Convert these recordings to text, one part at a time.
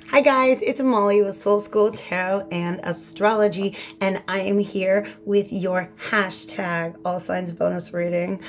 Hi guys, it's Molly with Soul School Tarot and Astrology, and I am here with your hashtag all signs bonus reading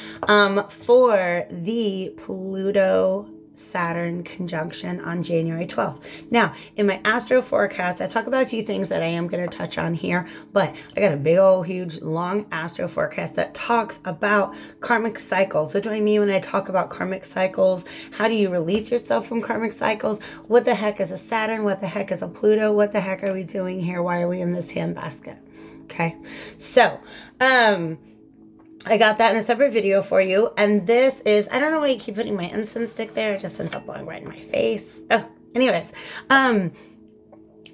for the Pluto Saturn conjunction on January 12th. Now, in my astro forecast, I talk about a few things that I am going to touch on here, but I got a big old huge long astro forecast that talks about karmic cycles. What do I mean when I talk about karmic cycles? How do you release yourself from karmic cycles? What the heck is a Saturn? What the heck is a Pluto? What the heck are we doing here? Why are we in this handbasket? Okay, so I got that in a separate video for you. And this is, I don't know why you keep putting my incense stick there. It just ends up blowing right in my face. Oh, anyways,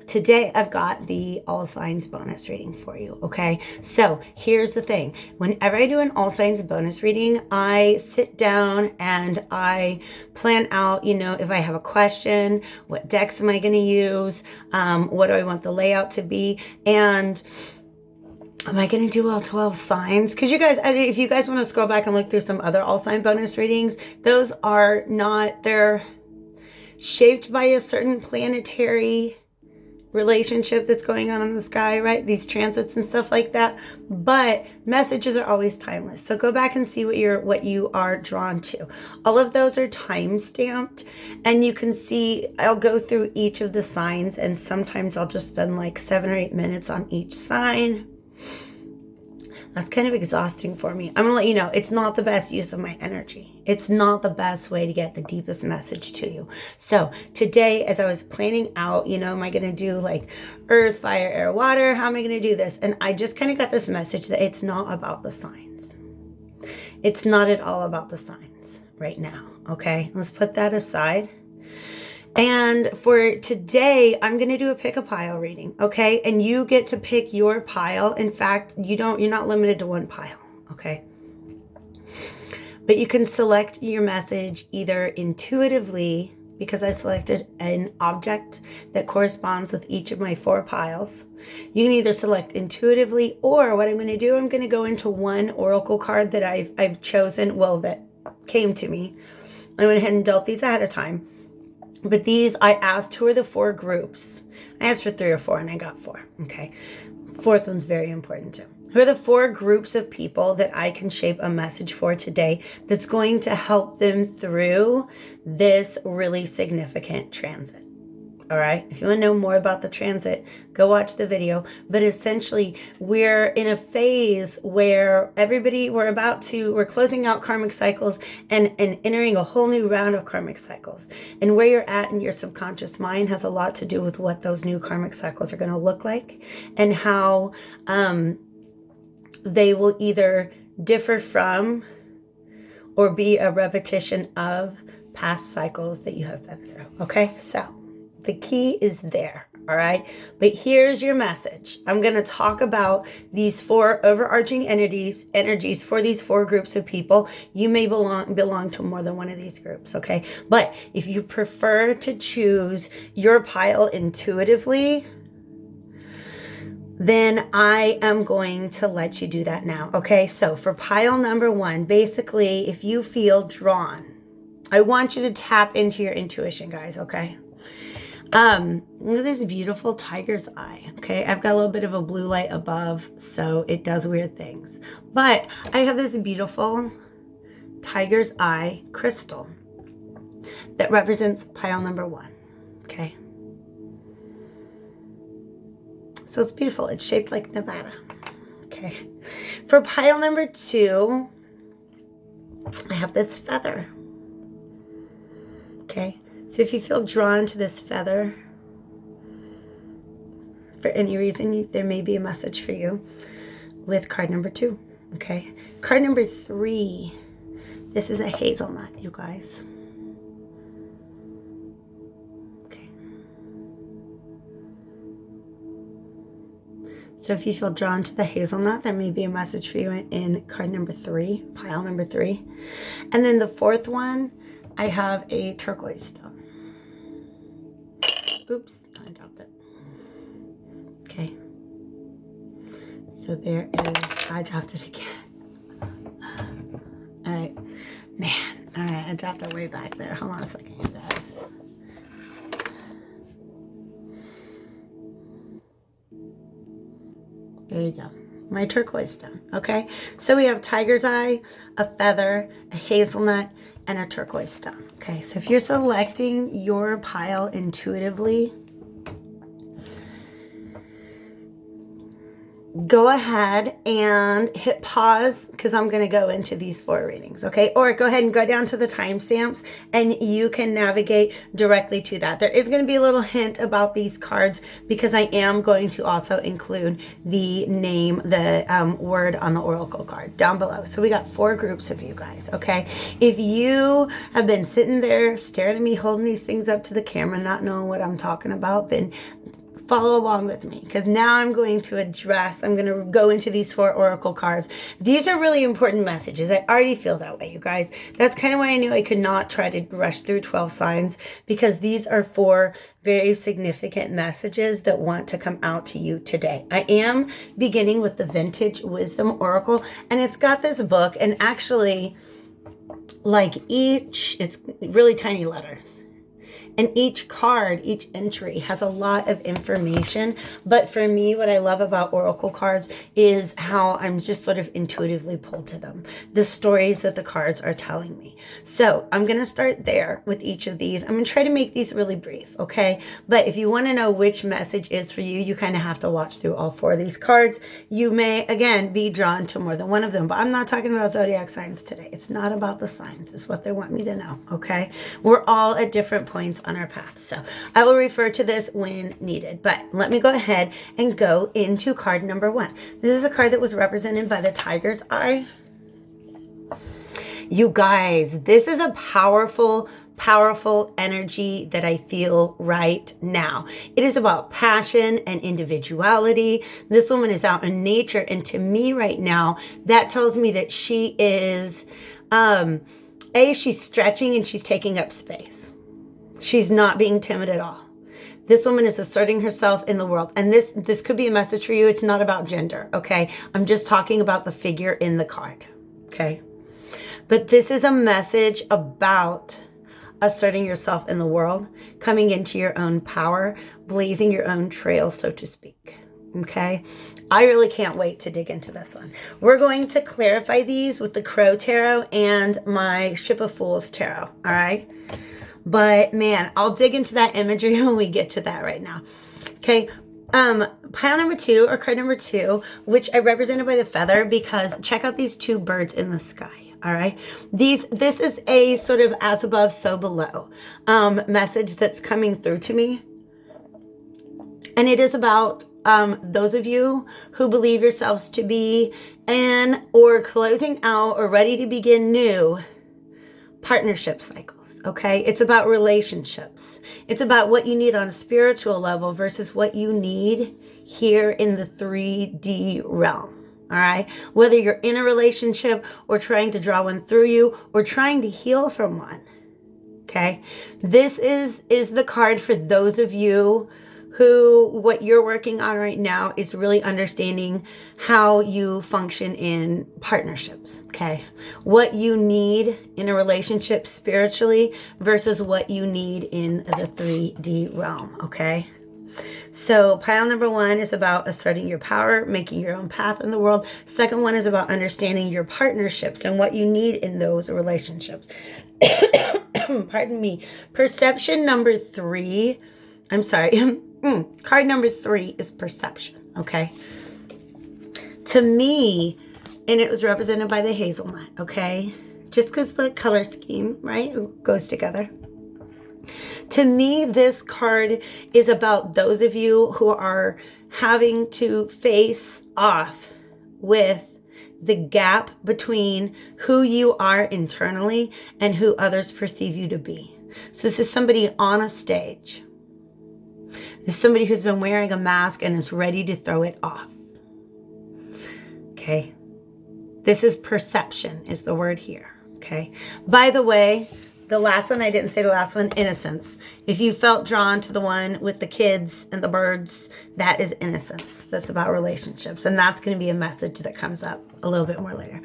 today I've got the all signs bonus reading for you. Okay, so here's the thing. Whenever I do an all signs bonus reading, I sit down and I plan out, you know, if I have a question, what decks am I going to use? What do I want the layout to be? And am I going to do all 12 signs? Because you guys, if you guys want to scroll back and look through some other all sign bonus readings, those are not, they're shaped by a certain planetary relationship that's going on in the sky, right? These transits and stuff like that. But messages are always timeless. So go back and see what you are drawn to. All of those are time stamped, and you can see I'll go through each of the signs, and sometimes I'll just spend like 7 or 8 minutes on each sign. That's kind of exhausting for me. I'm gonna let you know, it's not the best use of my energy. It's not the best way to get the deepest message to you. So today, as I was planning out, you know, am I gonna do like earth, fire, air, water? How am I gonna do this? And I just kind of got this message that it's not about the signs. It's not at all about the signs right now, okay? Let's put that aside. And for today, I'm going to do a pick a pile reading, okay? And you get to pick your pile. In fact, you're not limited to one pile, okay? But you can select your message either intuitively, because I selected an object that corresponds with each of my 4 piles. You can either select intuitively, or what I'm going to do, I'm going to go into one oracle card that I've chosen, well, that came to me. I went ahead and dealt these ahead of time. But these, I asked, who are the 4 groups? I asked for 3 or 4, and I got 4. Okay. 4th one's very important too. Who are the 4 groups of people that I can shape a message for today that's going to help them through this really significant transit? All right. If you want to know more about the transit, go watch the video. But essentially, we're in a phase where we're closing out karmic cycles and entering a whole new round of karmic cycles. And where you're at in your subconscious mind has a lot to do with what those new karmic cycles are going to look like, and how they will either differ from or be a repetition of past cycles that you have been through. Okay, so the key is there, all right? But here's your message. I'm going to talk about these 4 overarching energies for these 4 groups of people. You may belong to more than one of these groups, okay? But if you prefer to choose your pile intuitively, then I am going to let you do that now, okay? So for pile number 1, basically, if you feel drawn, I want you to tap into your intuition, guys, okay? Look at this beautiful tiger's eye. Okay, I've got a little bit of a blue light above, so it does weird things. But I have this beautiful tiger's eye crystal that represents pile number 1. Okay, so it's beautiful. It's shaped like Nevada. Okay, for pile number 2, I have this feather. Okay, so if you feel drawn to this feather, for any reason, there may be a message for you with card number 2. Okay, card number 3. This is a hazelnut, you guys. Okay. So if you feel drawn to the hazelnut, there may be a message for you in card number 3, pile number 3. And then the 4th one, I have a turquoise stone. Oops, I dropped it. Okay. So there is, I dropped it again. All right, man. All right, I dropped it way back there. Hold on a second, you guys. There you go. My turquoise stone. Okay. So we have tiger's eye, a feather, a hazelnut, and a turquoise stone. Okay. So if you're selecting your pile intuitively, go ahead and hit pause because I'm going to go into these 4 readings, okay? Or go ahead and go down to the timestamps and you can navigate directly to that. There is going to be a little hint about these cards because I am going to also include the name, the word on the oracle card down below. So we got 4 groups of you guys, okay? If you have been sitting there staring at me holding these things up to the camera, not knowing what I'm talking about, then follow along with me because now I'm going to go into these 4 oracle cards. These are really important messages. I already feel that way, you guys. That's kind of why I knew I could not try to rush through 12 signs, because these are 4 very significant messages that want to come out to you today. I am beginning with the Vintage Wisdom Oracle, and it's got this book, and actually, like it's really tiny letter. And each card, each entry has a lot of information. But for me, what I love about oracle cards is how I'm just sort of intuitively pulled to them. The stories that the cards are telling me. So I'm going to start there with each of these. I'm going to try to make these really brief, okay? But if you want to know which message is for you, you kind of have to watch through all 4 of these cards. You may, again, be drawn to more than one of them. But I'm not talking about zodiac signs today. It's not about the signs. It's what they want me to know, okay? We're all at different points on our path. So I will refer to this when needed, but let me go ahead and go into card number 1. This is a card that was represented by the tiger's eye. You guys, this is a powerful energy that I feel right now. It is about passion and individuality. This woman is out in nature, and to me right now, that tells me that she is, she's stretching and she's taking up space. She's not being timid at all. This woman is asserting herself in the world. And this could be a message for you. It's not about gender, okay? I'm just talking about the figure in the card, okay? But this is a message about asserting yourself in the world, coming into your own power, blazing your own trail, so to speak, okay? I really can't wait to dig into this one. We're going to clarify these with the Crow Tarot and my Ship of Fools Tarot, all right? But man, I'll dig into that imagery when we get to that right now. Okay. Pile number 2, or card number 2, which I represented by the feather, because check out these 2 birds in the sky. All right. This is a sort of as above, so below message that's coming through to me. And it is about those of you who believe yourselves to be in or closing out or ready to begin new partnership cycles. Okay, it's about relationships. It's about what you need on a spiritual level versus what you need here in the 3D realm. All right, whether you're in a relationship or trying to draw one through you or trying to heal from one. Okay, this is the card for those of you who what you're working on right now is really understanding how you function in partnerships, okay? What you need in a relationship spiritually versus what you need in the 3D realm, okay? So pile number 1 is about asserting your power, making your own path in the world. Second one is about understanding your partnerships and what you need in those relationships. Pardon me. Perception number 3, I'm sorry. Card number 3 is perception, okay? To me, and it was represented by the hazelnut, okay? Just because the color scheme, right, goes together. To me, this card is about those of you who are having to face off with the gap between who you are internally and who others perceive you to be. So this is somebody on a stage. This is somebody who's been wearing a mask and is ready to throw it off. Okay. This is perception is the word here. Okay. By the way, the last one, I didn't say the last one, Innocence. If you felt drawn to the one with the kids and the birds, that is Innocence. That's about relationships. And that's going to be a message that comes up a little bit more later.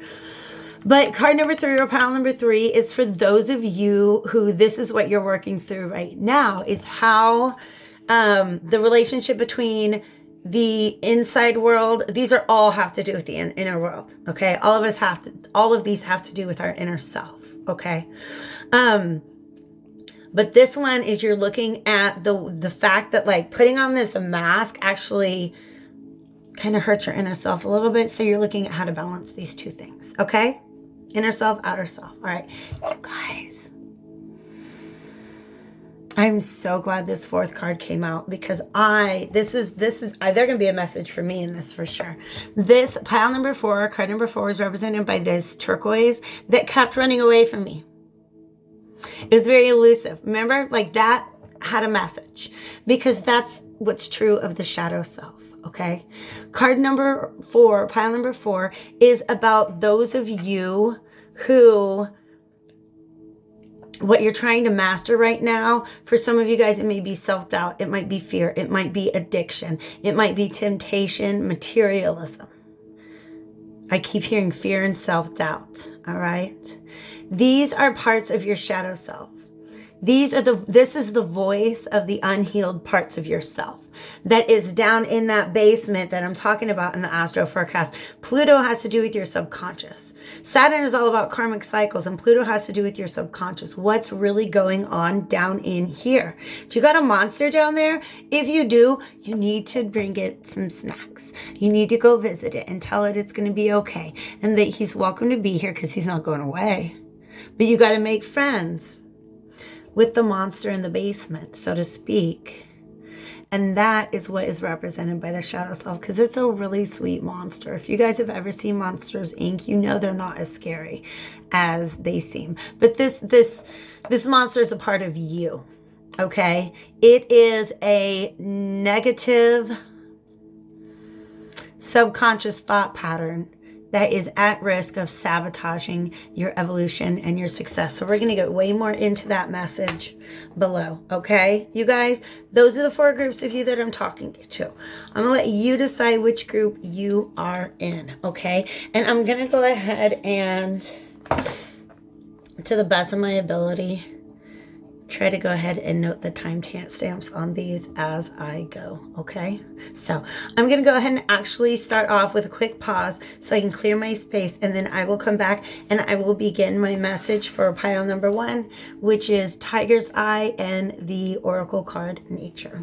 But card number 3, or pile number 3, is for those of you who this is what you're working through right now, is how the relationship between the inside world. These are all have to do with the inner world. Okay. All of these have to do with our inner self. Okay. But this one is you're looking at the fact that like putting on this mask actually kind of hurts your inner self a little bit. So you're looking at how to balance these two things. Okay. Inner self, outer self. All right. You guys, I'm so glad this fourth card came out because they're going to be a message for me in this for sure. This pile number 4, card number 4 is represented by this turquoise that kept running away from me. It was very elusive. Remember, like that had a message because that's what's true of the shadow self. Okay. Card number 4, pile number 4 is about those of you who, what you're trying to master right now. For some of you guys, it may be self-doubt. It might be fear. It might be addiction. It might be temptation, materialism. I keep hearing fear and self-doubt. All right. These are parts of your shadow self. This is the voice of the unhealed parts of yourself that is down in that basement that I'm talking about in the astro forecast. Pluto has to do with your subconscious. Saturn is all about karmic cycles, and Pluto has to do with your subconscious. What's really going on down in here? Do you got a monster down there? If you do, you need to bring it some snacks. You need to go visit it and tell it it's going to be okay and that he's welcome to be here because he's not going away. But you got to make friends with the monster in the basement, so to speak. And that is what is represented by the shadow self, because it's a really sweet monster. If you guys have ever seen Monsters, Inc., you know they're not as scary as they seem. But this monster is a part of you, okay? It is a negative subconscious thought pattern that is at risk of sabotaging your evolution and your success. So we're going to get way more into that message below. Okay, you guys, those are the 4 groups of you that I'm talking to. I'm going to let you decide which group you are in. Okay, and I'm going to go ahead and, to the best of my ability, try to go ahead and note the time stamps on these as I go. Okay, so I'm going to go ahead and actually start off with a quick pause so I can clear my space, and then I will come back and I will begin my message for pile number 1, which is Tiger's Eye and the Oracle card Nature.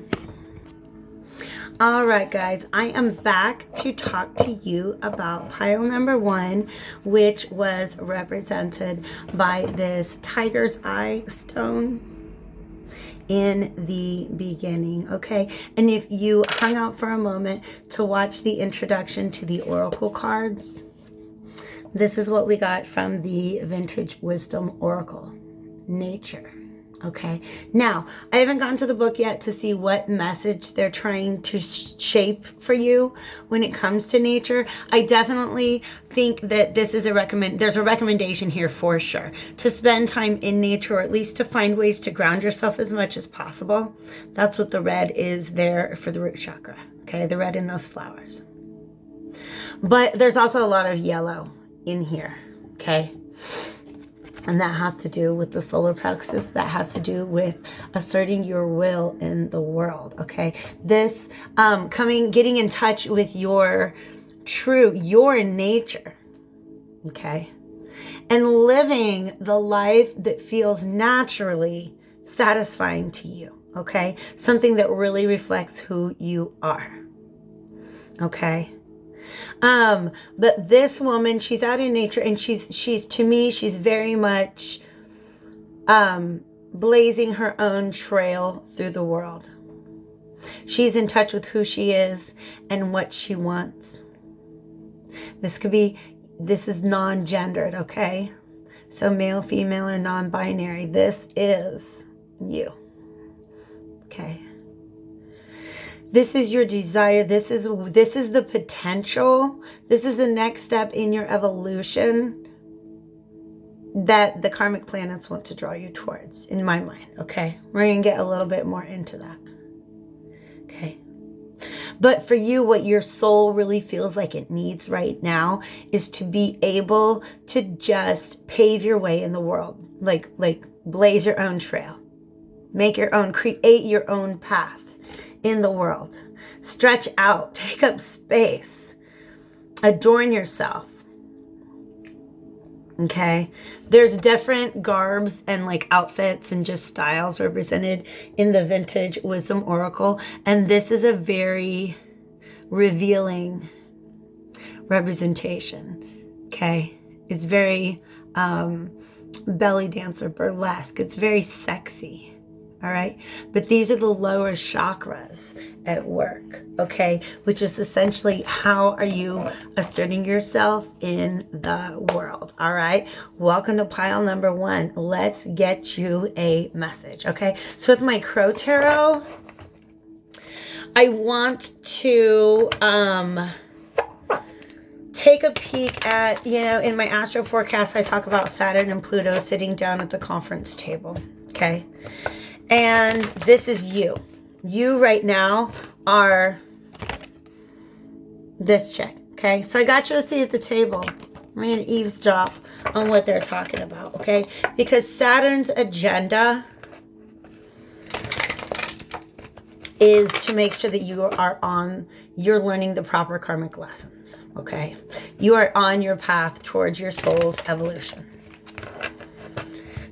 All right, guys, I am back to talk to you about pile number 1, which was represented by this Tiger's Eye stone in the beginning. Okay, and if you hung out for a moment to watch the introduction to the oracle cards, this is what we got from the Vintage Wisdom Oracle, Nature. Okay, now I haven't gone to the book yet to see what message they're trying to shape for you when it comes to nature. I definitely think that this is there's a recommendation here for sure to spend time in nature, or at least to find ways to ground yourself as much as possible. That's what the red is there for the root chakra. Okay, the red in those flowers. But there's also a lot of yellow in here. Okay. And that has to do with the solar plexus. That has to do with asserting your will in the world. Okay. This getting in touch with your nature. Okay. And living the life that feels naturally satisfying to you. Okay. Something that really reflects who you are. Okay. But this woman, she's out in nature, and she's to me, she's very much blazing her own trail through the world. She's in touch with who she is and what she wants. This is non-gendered, okay? So male, female, or non-binary. This is you. Okay. This is your desire. This is the potential. This is the next step in your evolution that the karmic planets want to draw you towards, in my mind. Okay, we're gonna get a little bit more into that. Okay, but for you, what your soul really feels like it needs right now is to be able to just pave your way in the world, like blaze your own trail, make your own, create your own path in the world. Stretch out, take up space, adorn yourself. Okay, there's different garbs and like outfits and just styles represented in the Vintage Wisdom Oracle, and this is a very revealing representation. Okay, it's very belly dancer, burlesque. It's very sexy. All right, but these are the lower chakras at work, okay, which is essentially how are you asserting yourself in the world. All right, welcome to pile number 1. Let's get you a message. Okay, so with my Crow Tarot, I want to take a peek at, you know, in my astro forecast, I talk about Saturn and Pluto sitting down at the conference table. Okay, and this is you. You right now are this chick. Okay, so I got you a seat at the table. I'm going to eavesdrop on what they're talking about. Okay, because Saturn's agenda is to make sure that you're learning the proper karmic lessons. Okay, you are on your path towards your soul's evolution,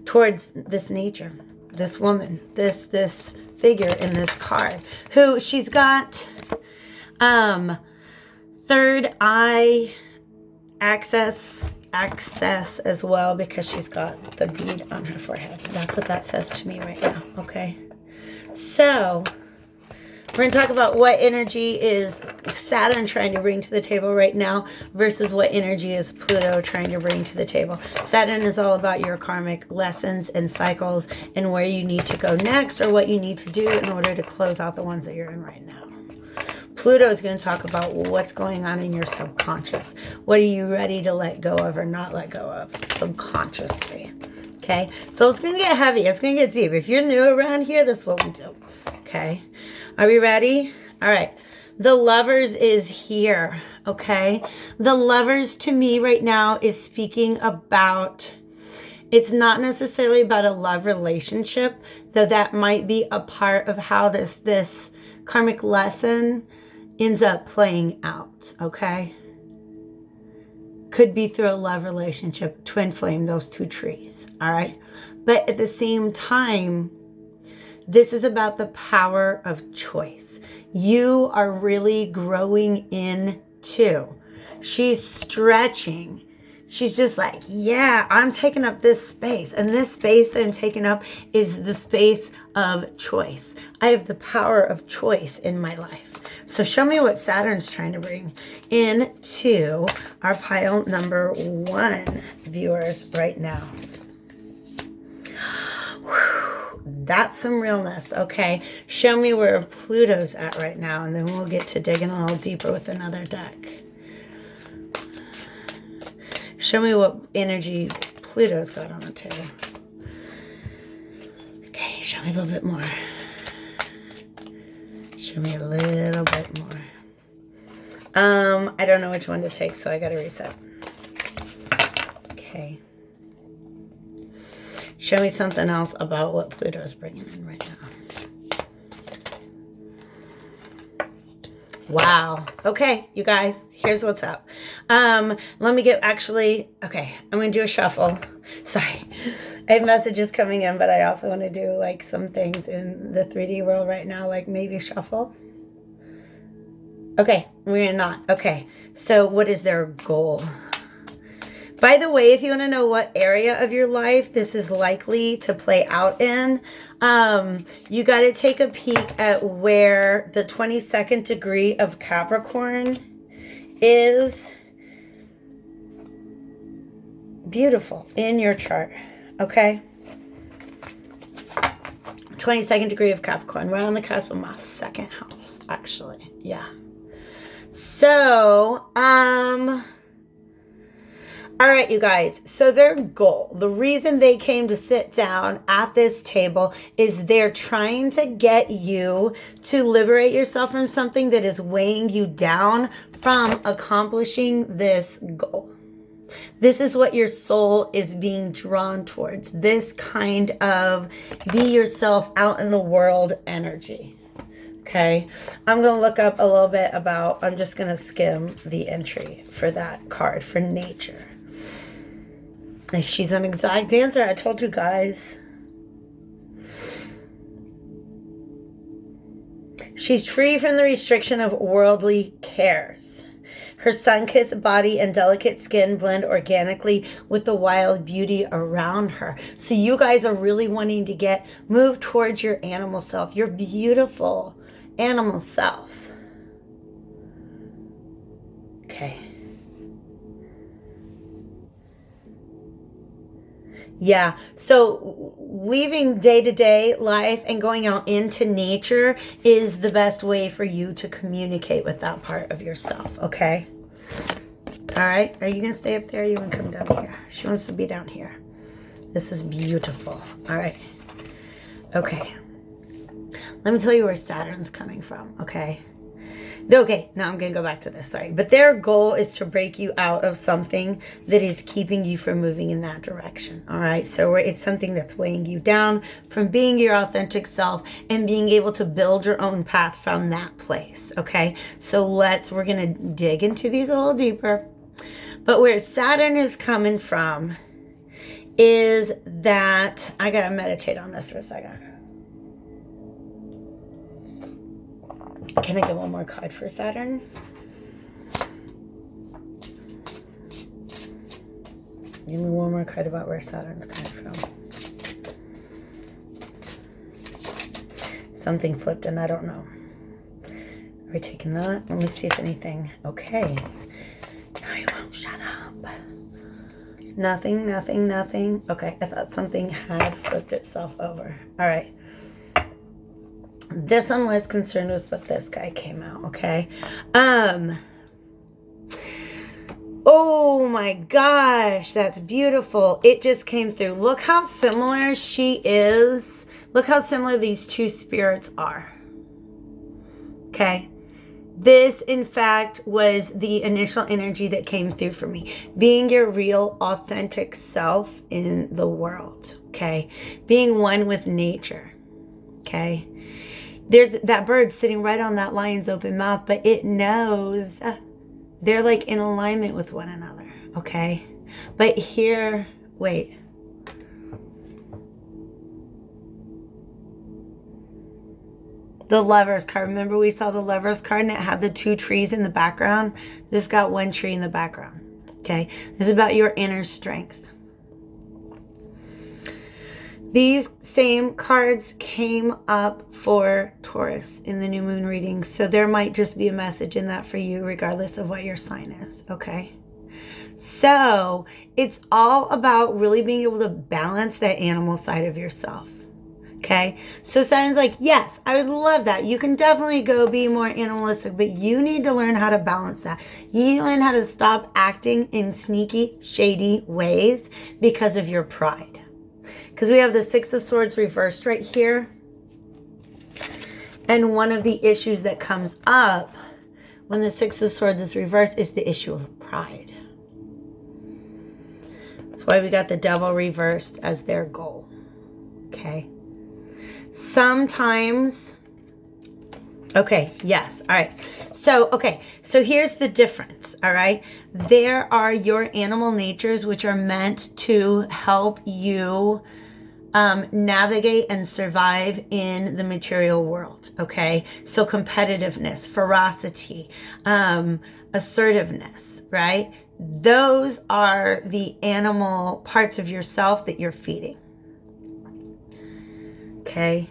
towards this nature, this woman, this figure in this card, who she's got third eye access as well, because she's got the bead on her forehead. That's what that says to me right now. Okay, so we're going to talk about what energy is Saturn trying to bring to the table right now versus what energy is Pluto trying to bring to the table. Saturn is all about your karmic lessons and cycles and where you need to go next, or what you need to do in order to close out the ones that you're in right now. Pluto is going to talk about what's going on in your subconscious. What are you ready to let go of or not let go of subconsciously? Okay, so it's going to get heavy. It's going to get deep. If you're new around here, this is what we do. Okay, are we ready? All right, the Lovers is here. Okay, the Lovers to me right now is speaking about, it's not necessarily about a love relationship, though that might be a part of how this karmic lesson ends up playing out. Okay, could be through a love relationship, twin flame, those two trees. All right, but at the same time, this is about the power of choice. You are really growing into. She's stretching. She's just like, yeah, I'm taking up this space. And this space that I'm taking up is the space of choice. I have the power of choice in my life. So show me what Saturn's trying to bring into our pile number 1 viewers right now. That's some realness. Okay, show me where Pluto's at right now, and then we'll get to digging a little deeper with another deck. Show me what energy Pluto's got on the table. Okay, show me a little bit more. Show me a little bit more. I don't know which one to take, so I gotta reset. Okay. Show me something else about what Pluto's bringing in right now. Wow. Okay, you guys, here's what's up. Let me get, actually, okay, I'm going to do a shuffle. Sorry. I have messages coming in, but I also want to do like some things in the 3D world right now, like maybe shuffle. Okay, we're not. Okay, so what is their goal? By the way, if you want to know what area of your life this is likely to play out in, you got to take a peek at where the 22nd degree of Capricorn is. Beautiful in your chart, okay? 22nd degree of Capricorn, right on the cusp of my 2nd house, actually. Yeah. So, all right, you guys, so their goal, the reason they came to sit down at this table is they're trying to get you to liberate yourself from something that is weighing you down from accomplishing this goal. This is what your soul is being drawn towards, this kind of be yourself out in the world energy. Okay, I'm going to look up a little bit about, I'm just going to skim the entry for that card for nature. And she's an exotic dancer, I told you guys. She's free from the restriction of worldly cares. Her sun-kissed body and delicate skin blend organically with the wild beauty around her. So you guys are really wanting to move towards your animal self, your beautiful animal self. Okay. Yeah, so leaving day-to-day life and going out into nature is the best way for you to communicate with that part of yourself, okay? All right, are you going to stay up there or are you going to come down here? She wants to be down here. This is beautiful. All right. Okay. Let me tell you where Saturn's coming from, okay? Okay, now I'm going to go back to this, sorry. But their goal is to break you out of something that is keeping you from moving in that direction, all right? So it's something that's weighing you down from being your authentic self and being able to build your own path from that place, okay? So we're going to dig into these a little deeper. But where Saturn is coming from is that, I got to meditate on this for a second. Can I get one more card for Saturn? Give me one more card about where Saturn's coming from. Something flipped and I don't know. Are we taking that? Let me see if anything. Okay. No, you won't shut up. Nothing, nothing, nothing. Okay, I thought something had flipped itself over. All right. This I'm less concerned with, but this guy came out, okay? Oh my gosh, that's beautiful. It just came through. Look how similar she is. Look how similar these two spirits are. Okay? This, in fact, was the initial energy that came through for me. Being your real, authentic self in the world, okay? Being one with nature, okay? There's that bird sitting right on that lion's open mouth, but it knows they're like in alignment with one another, okay? But here, wait. The Lovers card. Remember we saw the Lovers card and it had the two trees in the background? This got one tree in the background, okay? This is about your inner strength. These same cards came up for Taurus in the new moon reading. So there might just be a message in that for you regardless of what your sign is, okay? So it's all about really being able to balance that animal side of yourself, okay? So Saturn's like, yes, I would love that. You can definitely go be more animalistic, but you need to learn how to balance that. You need to learn how to stop acting in sneaky, shady ways because of your pride. Because we have the Six of Swords reversed right here. And one of the issues that comes up when the Six of Swords is reversed is the issue of pride. That's why we got the Devil reversed as their goal. Okay. Sometimes, okay, yes, all right. So, okay, so here's the difference, all right? There are your animal natures which are meant to help you navigate and survive in the material world, okay? So competitiveness, ferocity, assertiveness, right? Those are the animal parts of yourself that you're feeding, okay?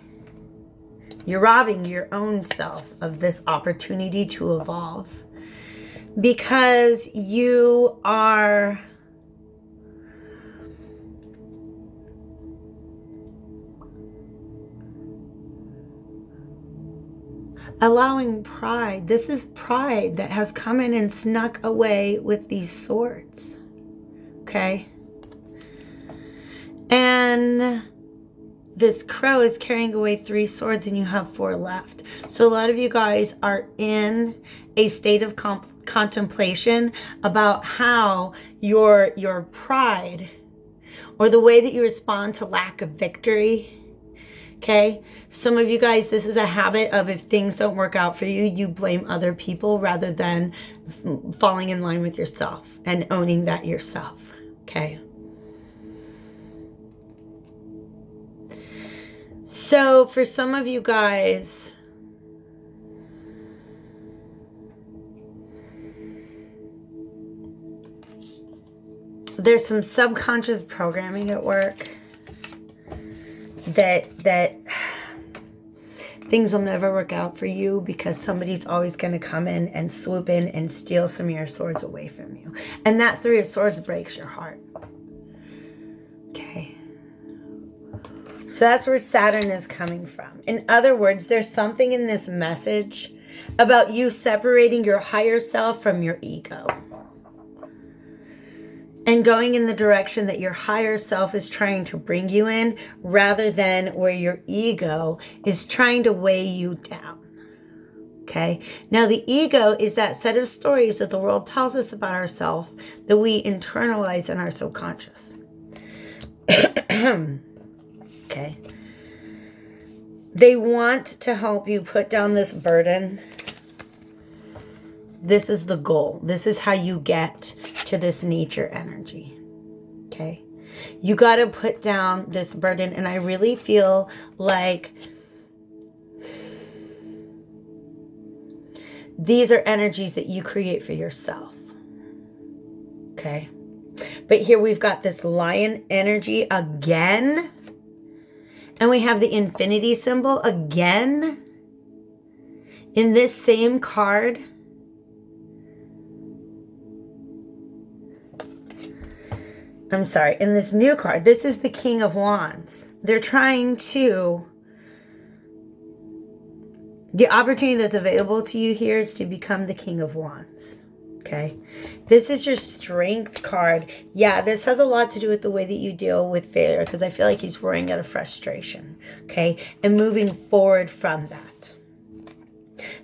You're robbing your own self of this opportunity to evolve because you are allowing pride. This is pride that has come in and snuck away with these swords. Okay? And this crow is carrying away 3 swords and you have 4 left. So a lot of you guys are in a state of contemplation about how your pride or the way that you respond to lack of victory Okay? Some of you guys, this is a habit of if things don't work out for you, you blame other people rather than falling in line with yourself and owning that yourself. Okay? So for some of you guys, there's some subconscious programming at work that things will never work out for you because somebody's always going to come in and swoop in and steal some of your swords away from you. And that 3 of Swords breaks your heart. Okay. So that's where Saturn is coming from. In other words, there's something in this message about you separating your higher self from your ego. And going in the direction that your higher self is trying to bring you in, rather than where your ego is trying to weigh you down. Okay? Now, the ego is that set of stories that the world tells us about ourselves that we internalize in our subconscious. Okay? They want to help you put down this burden. This is the goal. This is how you get to this nature energy. Okay? You got to put down this burden. And I really feel like these are energies that you create for yourself. Okay? But here we've got this lion energy again. And we have the infinity symbol again in this same card. I'm sorry, in this new card, this is the King of Wands. They're trying to, the opportunity that's available to you here is to become the King of Wands. Okay. This is your strength card. Yeah, this has a lot to do with the way that you deal with failure, because I feel like he's roaring out of frustration. Okay. And moving forward from that,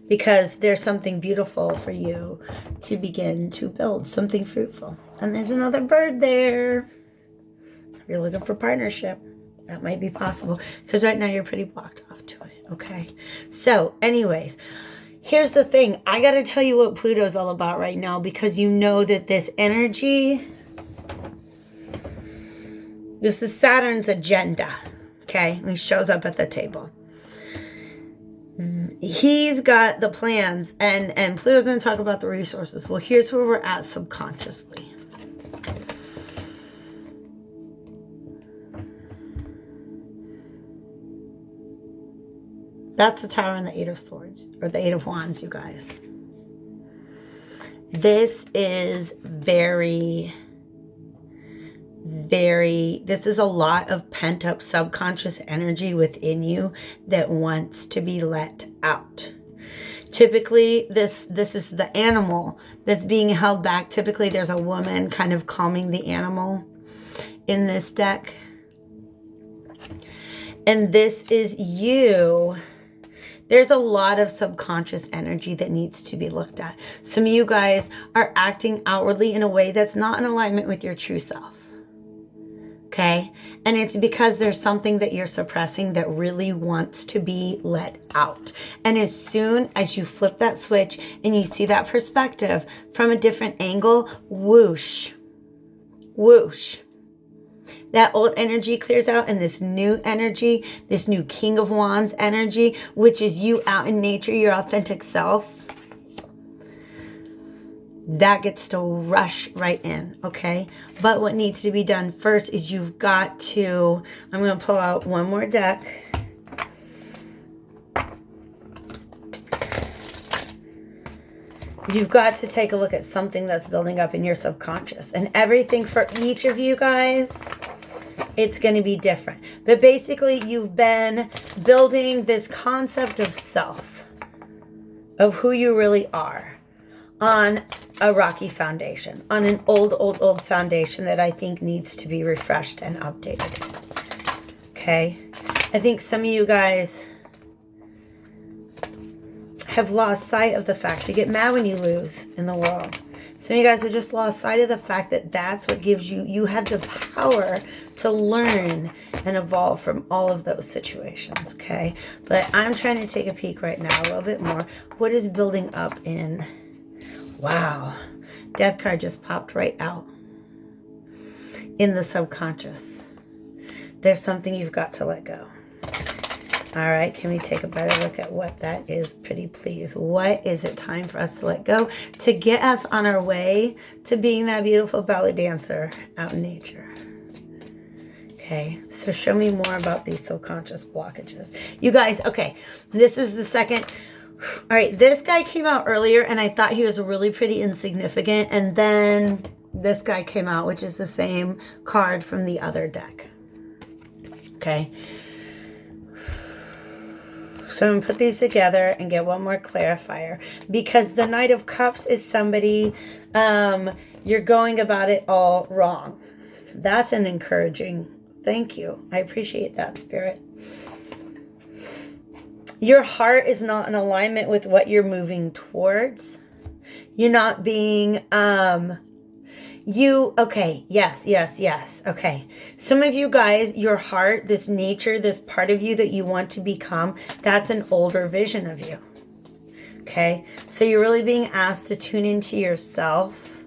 because there's something beautiful for you to begin to build, something fruitful. And there's another bird there. If you're looking for partnership, that might be possible, because right now you're pretty blocked off to it. Okay. So anyways, here's the thing. I got to tell you what Pluto's all about right now, because you know that this energy, this is Saturn's agenda. Okay. And he shows up at the table. He's got the plans, and Pluto's going to talk about the resources. Well, here's where we're at subconsciously. That's the Tower and the 8 of Swords, or the 8 of Wands, you guys. This is this is a lot of pent-up subconscious energy within you that wants to be let out. Typically, this is the animal that's being held back. Typically, there's a woman kind of calming the animal in this deck. And this is you. There's a lot of subconscious energy that needs to be looked at. Some of you guys are acting outwardly in a way that's not in alignment with your true self. Okay? And it's because there's something that you're suppressing that really wants to be let out. And as soon as you flip that switch and you see that perspective from a different angle, whoosh, whoosh. That old energy clears out, and this new energy, this new King of Wands energy, which is you out in nature, your authentic self, that gets to rush right in, okay? But what needs to be done first is you've got to, I'm going to pull out one more deck. You've got to take a look at something that's building up in your subconscious. And everything for each of you guys, it's going to be different. But basically, you've been building this concept of self, of who you really are, on a rocky foundation, on an old foundation that I think needs to be refreshed and updated. Okay? I think some of you guys have lost sight of the fact. You get mad when you lose in the world. Some of you guys have just lost sight of the fact that that's what gives you, you have the power to learn and evolve from all of those situations, okay? But I'm trying to take a peek right now a little bit more. What is building up in? Wow. Death card just popped right out. In the subconscious. There's something you've got to let go. All right, can we take a better look at what that is, pretty please? What is it time for us to let go to get us on our way to being that beautiful ballet dancer out in nature? Okay, so show me more about these subconscious blockages. You guys, okay, this is the second. All right, this guy came out earlier, and I thought he was really pretty insignificant, and then this guy came out, which is the same card from the other deck. Okay. So I'm going to put these together and get one more clarifier, because the Knight of Cups is somebody, you're going about it all wrong. That's an encouraging, thank you. I appreciate that, Spirit. Your heart is not in alignment with what you're moving towards. You're not being, okay, yes, okay. Some of you guys, your heart, this nature, this part of you that you want to become, that's an older vision of you. Okay, so you're really being asked to tune into yourself,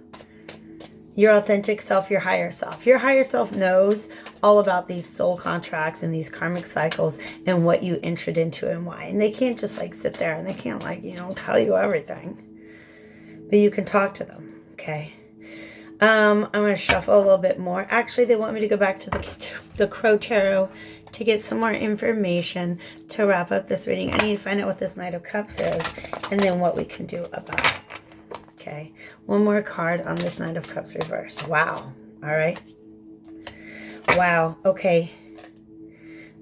your authentic self, your higher self. Your higher self knows all about these soul contracts and these karmic cycles and what you entered into and why. And they can't just like sit there and they can't like, you know, tell you everything. But you can talk to them, okay? I'm going to shuffle a little bit more. Actually, they want me to go back to the Crow Tarot to get some more information to wrap up this reading. I need to find out what this Knight of Cups is and then what we can do about it. Okay, one more card on this Knight of Cups reverse. Wow. All right. Wow. Okay.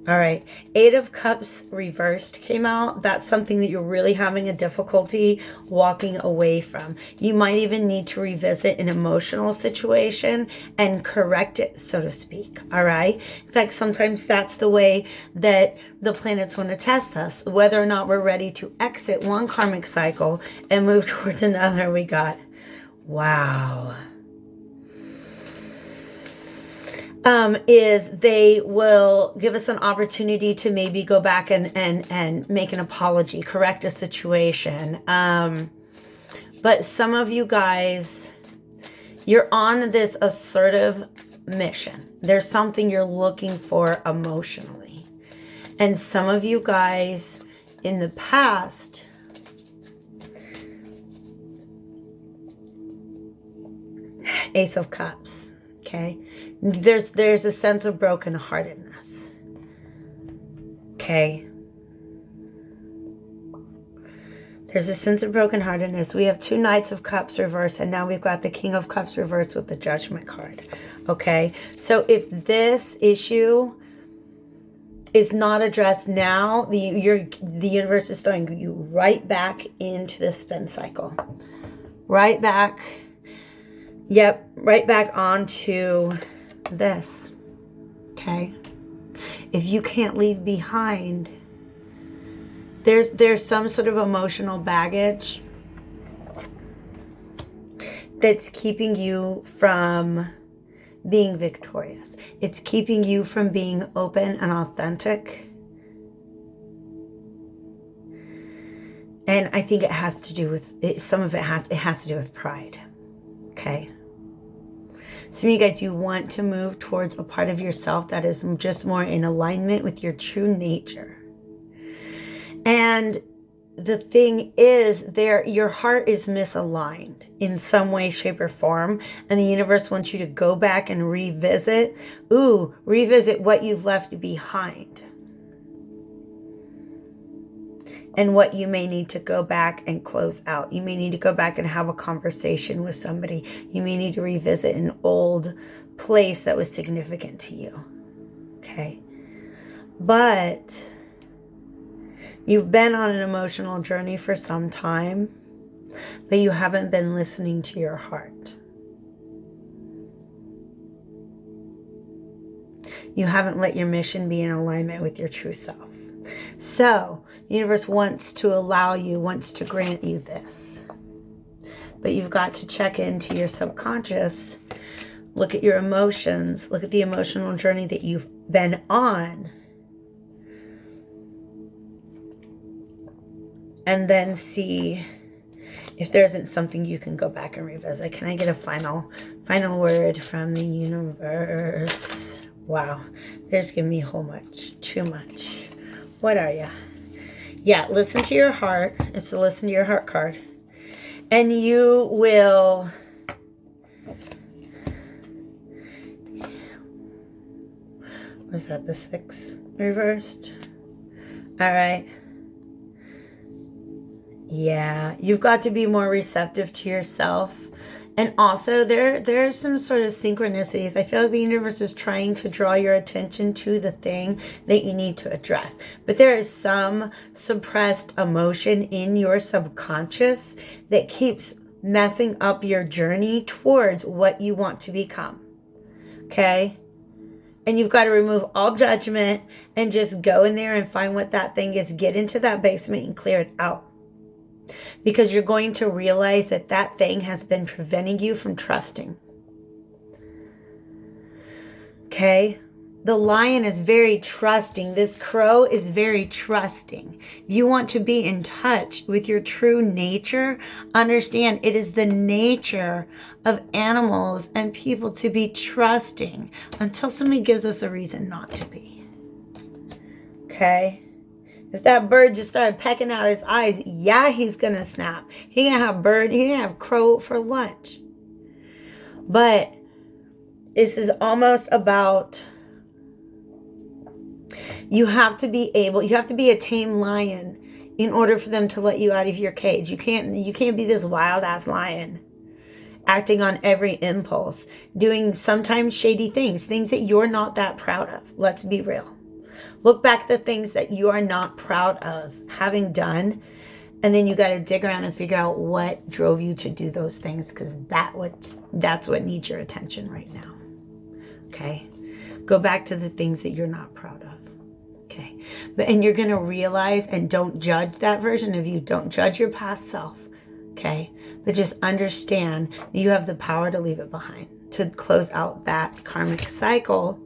All right. Eight of Cups reversed came out. That's something that you're really having a difficulty walking away from. You might even need to revisit an emotional situation and correct it, so to speak. All right. In fact, sometimes that's the way that the planets want to test us, whether or not we're ready to exit one karmic cycle and move towards another. We got, wow. Is they will give us an opportunity to maybe go back and make an apology, correct a situation. But some of you guys, you're on this assertive mission. There's something you're looking for emotionally. And some of you guys in the past, Ace of Cups, okay? There's a sense of brokenheartedness. Okay. There's a sense of brokenheartedness. We have two Knights of Cups reversed, and now we've got the King of Cups reversed with the Judgment card. Okay. So if this issue is not addressed now, the universe is throwing you right back into the spin cycle. Right back. Yep. Right back onto this. Okay. If you can't leave behind, there's some sort of emotional baggage that's keeping you from being victorious. It's keeping you from being open and authentic. And I think it has to do with some of it has to do with pride. Okay. Some of you guys, you want to move towards a part of yourself that is just more in alignment with your true nature. And the thing is, your heart is misaligned in some way, shape, or form. And the universe wants you to go back and revisit what you've left behind. And what you may need to go back and close out. You may need to go back and have a conversation with somebody. You may need to revisit an old place that was significant to you. Okay. But you've been on an emotional journey for some time, but you haven't been listening to your heart. You haven't let your mission be in alignment with your true self. So the universe wants to grant you this. But you've got to check into your subconscious. Look at your emotions. Look at the emotional journey that you've been on. And then see if there isn't something you can go back and revisit. Can I get a final word from the universe? Wow, there's giving me a whole much, too much. What are you? Yeah, listen to your heart. It's the listen to your heart card. And you will... Was that the 6 reversed? All right. Yeah, you've got to be more receptive to yourself. And also there's some sort of synchronicities. I feel like the universe is trying to draw your attention to the thing that you need to address. But there is some suppressed emotion in your subconscious that keeps messing up your journey towards what you want to become. Okay? And you've got to remove all judgment and just go in there and find what that thing is. Get into that basement and clear it out. Because you're going to realize that that thing has been preventing you from trusting. Okay? The lion is very trusting. This crow is very trusting. If you want to be in touch with your true nature, understand it is the nature of animals and people to be trusting until somebody gives us a reason not to be. Okay? If that bird just started pecking out his eyes, yeah, he's going to snap. He gonna have crow for lunch. But this is almost about, you have to be a tame lion in order for them to let you out of your cage. You can't be this wild ass lion acting on every impulse, doing sometimes shady things that you're not that proud of. Let's be real. Look back at the things that you are not proud of having done, and then you got to dig around and figure out what drove you to do those things, because that's what needs your attention right now. Okay? Go back to the things that you're not proud of. Okay? And you're going to realize, and don't judge that version of you. Don't judge your past self. Okay? But just understand that you have the power to leave it behind, to close out that karmic cycle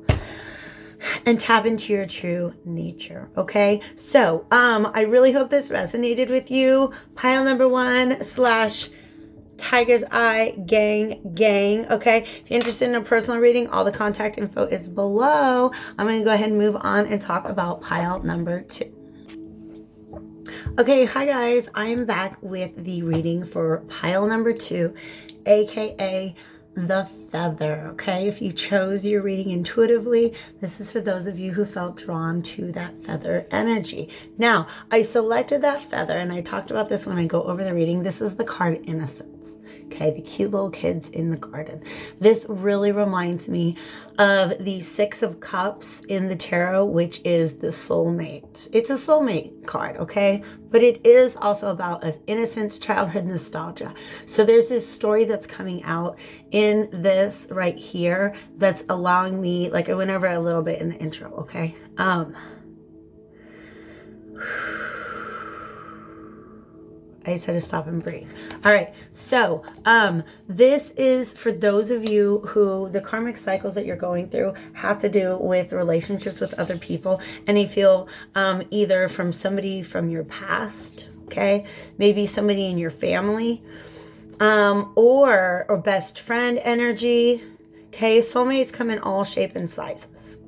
and tap into your true nature. Okay, so I really hope this resonated with you. Pile number 1 / Tiger's Eye gang. Okay, if you're interested in a personal reading, all the contact info is below. I'm going to go ahead and move on and talk about pile number 2. Okay, hi guys, I am back with the reading for pile number 2, aka the feather. Okay, if you chose your reading intuitively, this is for those of you who felt drawn to that feather energy. Now, I selected that feather, and I talked about this when I go over the reading. This is the card Innocence. Okay, the cute little kids in the garden. This really reminds me of the 6 of Cups in the tarot, which is the soulmate. It's a soulmate card, okay? But it is also about innocence, childhood nostalgia. So there's this story that's coming out in this right here that's allowing me, like I went over a little bit in the intro, okay? I just had to stop and breathe. All right, so this is for those of you who the karmic cycles that you're going through have to do with relationships with other people, and you feel either from somebody from your past, okay, maybe somebody in your family, or best friend energy. Okay, soulmates come in all shape and sizes,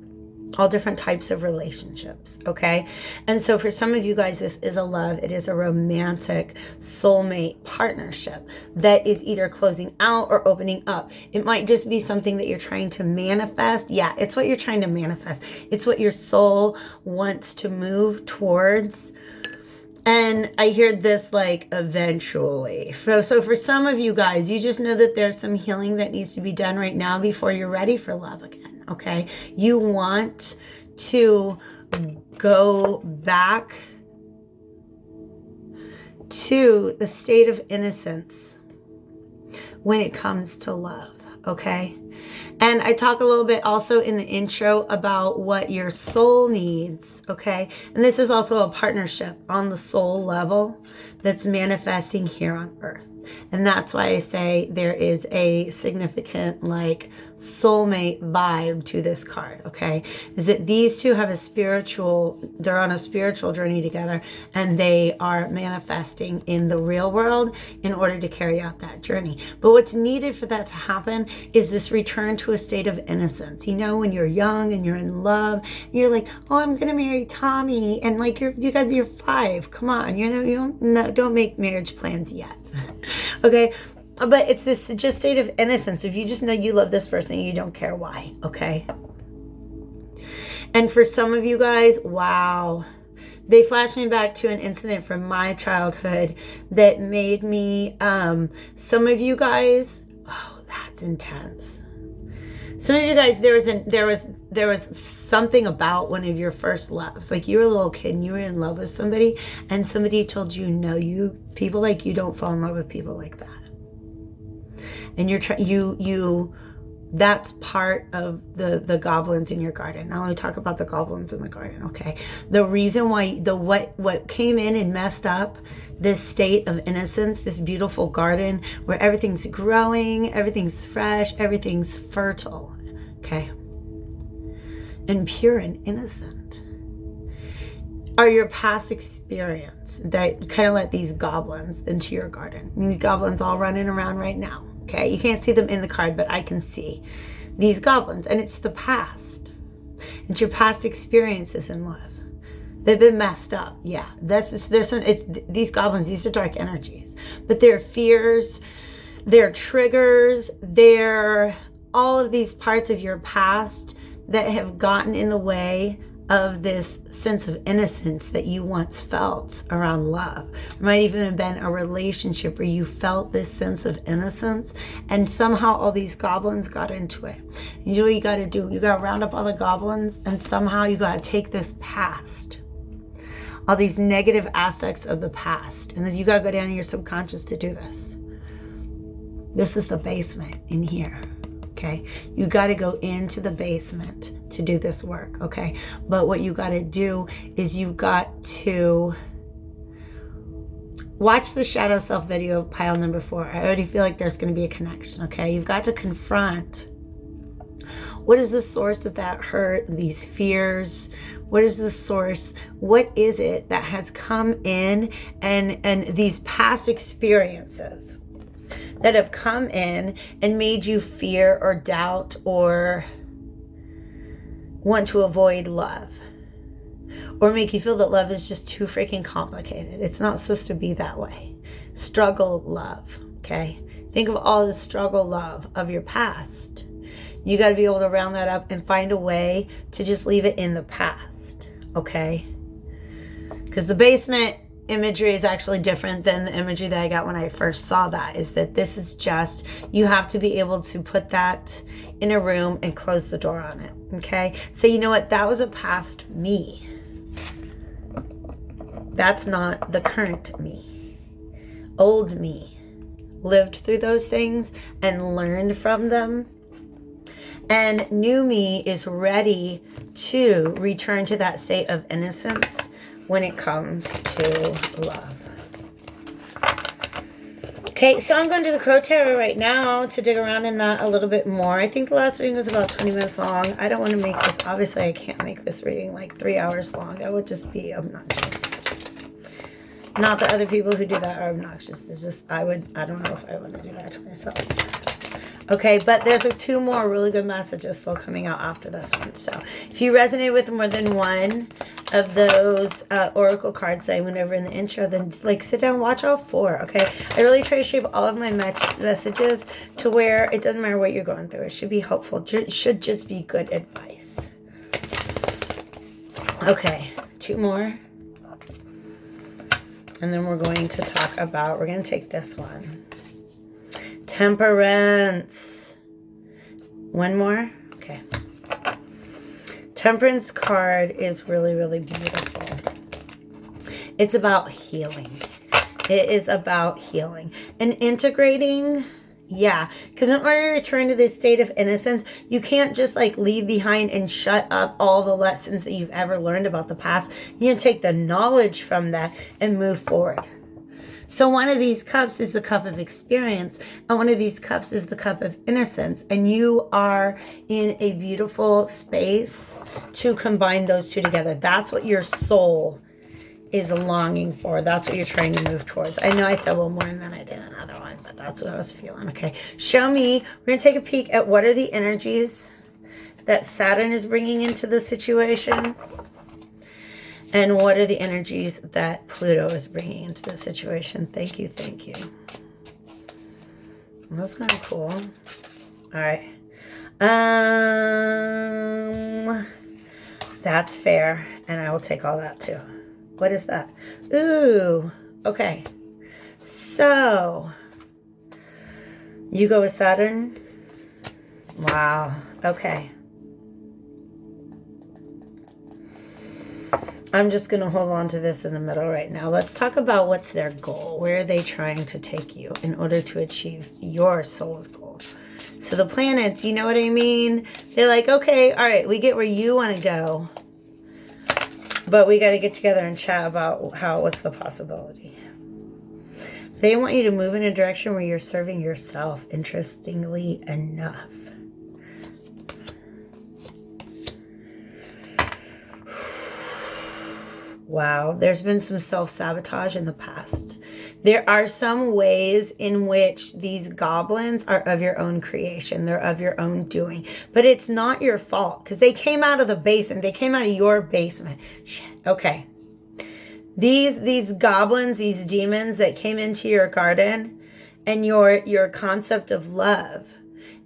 all different types of relationships, okay? And so for some of you guys, this is a love. It is a romantic soulmate partnership that is either closing out or opening up. It might just be something that you're trying to manifest. Yeah, it's what you're trying to manifest. It's what your soul wants to move towards. And I hear this like eventually. So for some of you guys, you just know that there's some healing that needs to be done right now before you're ready for love again. Okay, you want to go back to the state of innocence when it comes to love. Okay, And I talk a little bit also in the intro about what your soul needs, okay? And this is also a partnership on the soul level that's manifesting here on earth. And that's why I say there is a significant like soulmate vibe to this card, okay? Is that these two have a spiritual, they're on a spiritual journey together, and they are manifesting in the real world in order to carry out that journey. But what's needed for that to happen is this return to a state of innocence. You know, when you're young and you're in love, you're like, oh, I'm gonna marry Tommy, and like you guys, you're 5. Come on, you know, you don't make marriage plans yet. Okay, but it's this just state of innocence. If you just know you love this person, you don't care why. Okay. And for some of you guys, wow, they flashed me back to an incident from my childhood that made me, some of you guys, oh, that's intense. Some of you guys, there was something about one of your first loves. Like you were a little kid and you were in love with somebody, and somebody told you, no, people like you don't fall in love with people like that. And that's part of the goblins in your garden. Now let me talk about the goblins in the garden, okay? The reason why what came in and messed up this state of innocence, this beautiful garden where everything's growing, everything's fresh, everything's fertile, okay? And pure and innocent are your past experience that kind of let these goblins into your garden. And these goblins all running around right now. Okay, you can't see them in the card, but I can see these goblins, and it's the past. It's your past experiences in love. They've been messed up. Yeah, these goblins. These are dark energies, but they're fears, they're triggers, they're all of these parts of your past that have gotten in the way of this sense of innocence that you once felt around love. It might even have been a relationship where you felt this sense of innocence, and somehow all these goblins got into it. You know what you got to do? You got to round up all the goblins, and somehow you got to take this past, all these negative aspects of the past, and then you got to go down in your subconscious to do this. This is the basement in here. Okay, you got to go into the basement to do this work, okay? But what you got to do is you got to watch the shadow self video of pile number 4. I already feel like there's going to be a connection, okay? You've got to confront what is the source of that hurt, these fears. What is the source? What is it that has come in and these past experiences that have come in and made you fear or doubt or want to avoid love, or make you feel that love is just too freaking complicated. It's not supposed to be that way. Struggle love, okay? Think of all the struggle love of your past. You got to be able to round that up and find a way to just leave it in the past, okay? Because the basement imagery is actually different than the imagery that I got when I first saw that. Is that this is just, you have to be able to put that in a room and close the door on it, okay? So you know what, that was a past me. That's not the current me. Old me lived through those things and learned from them, and new me is ready to return to that state of innocence when it comes to love. Okay, so I'm going to the Crow Tarot right now to dig around in that a little bit more. I think the last reading was about 20 minutes long. I don't want to make this, obviously I can't make this reading like 3 hours long. That would just be obnoxious. Not that other people who do that are obnoxious. It's just, I don't know if I want to do that to myself. Okay, but there's 2 more really good messages still coming out after this one. So if you resonate with more than one of those oracle cards that I went over in the intro, then just, like, sit down and watch all 4, okay? I really try to shape all of my messages to where it doesn't matter what you're going through. It should be helpful. It should just be good advice. Okay, 2 more. And then we're going to talk about, we're going to take this one. Temperance. 1 more? Okay. Temperance card is really, really beautiful. It's about healing. It is about healing and integrating Yeah, because in order to return to this state of innocence, you can't just like leave behind and shut up all the lessons that you've ever learned about the past. You can take the knowledge from that and move forward. So one of these cups is the cup of experience, and one of these cups is the cup of innocence. And you are in a beautiful space to combine those two together. That's what your soul is longing for. That's what you're trying to move towards. I know I said one more and then I did another one, but that's what I was feeling. Okay, show me. We're going to take a peek at what are the energies that Saturn is bringing into the situation. And what are the energies that Pluto is bringing into the situation? Thank you, thank you. That's kind of cool. All right. That's fair. And I will take all that too. What is that? Ooh, okay. So, you go with Saturn? Wow, okay. I'm just going to hold on to this in the middle right now. Let's talk about what's their goal. Where are they trying to take you in order to achieve your soul's goal? So the planets, you know what I mean? They're like, okay, all right, we get where you want to go. But we got to get together and chat about what's the possibility. They want you to move in a direction where you're serving yourself, interestingly enough. Wow, there's been some self-sabotage in the past. There are some ways in which these goblins are of your own creation. They're of your own doing. But it's not your fault because they came out of the basement. They came out of your basement. Shit. Okay. These goblins, these demons that came into your garden and your concept of love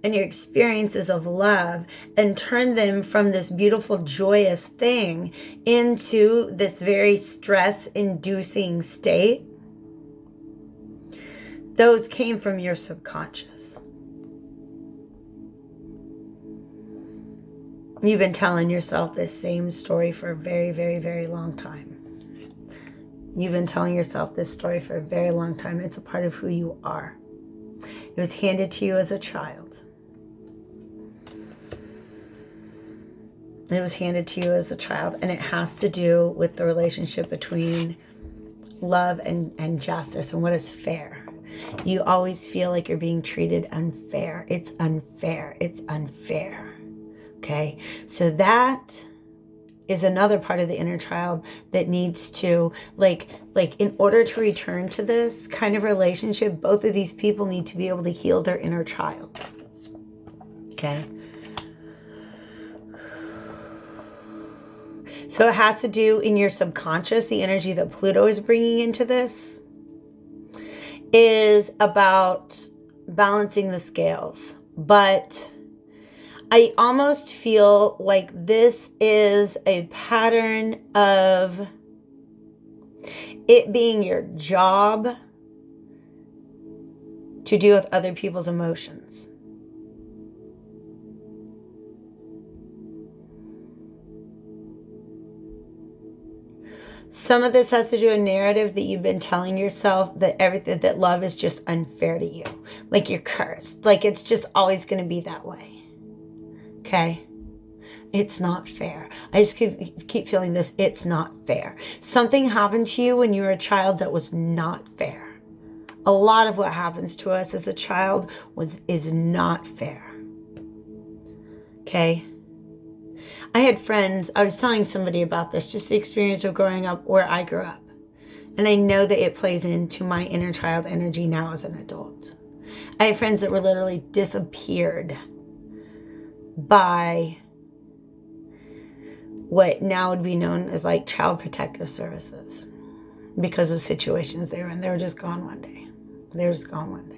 and your experiences of love and turn them from this beautiful, joyous thing into this very stress-inducing state. Those came from your subconscious. You've been telling yourself this same story for a very, very, very long time. You've been telling yourself this story for a very long time. It's a part of who you are. It was handed to you as a child. It was handed to you as a child, and it has to do with the relationship between love and justice and what is fair. You always feel like you're being treated unfair. It's unfair. It's unfair. Okay? So that is another part of the inner child that needs to, like in order to return to this kind of relationship, both of these people need to be able to heal their inner child. Okay? So it has to do in your subconscious, the energy that Pluto is bringing into this is about balancing the scales. But I almost feel like this is a pattern of it being your job to deal with other people's emotions. Some of this has to do with a narrative that you've been telling yourself that everything, that love is just unfair to you. Like you're cursed. Like it's just always going to be that way. Okay? It's not fair. I just keep feeling this. It's not fair. Something happened to you when you were a child that was not fair. A lot of what happens to us as a child is not fair. Okay? I had friends, I was telling somebody about this, just the experience of growing up where I grew up. And I know that it plays into my inner child energy now as an adult. I had friends that were literally disappeared by what now would be known as like child protective services because of situations they were in. They were just gone one day. They were just gone one day.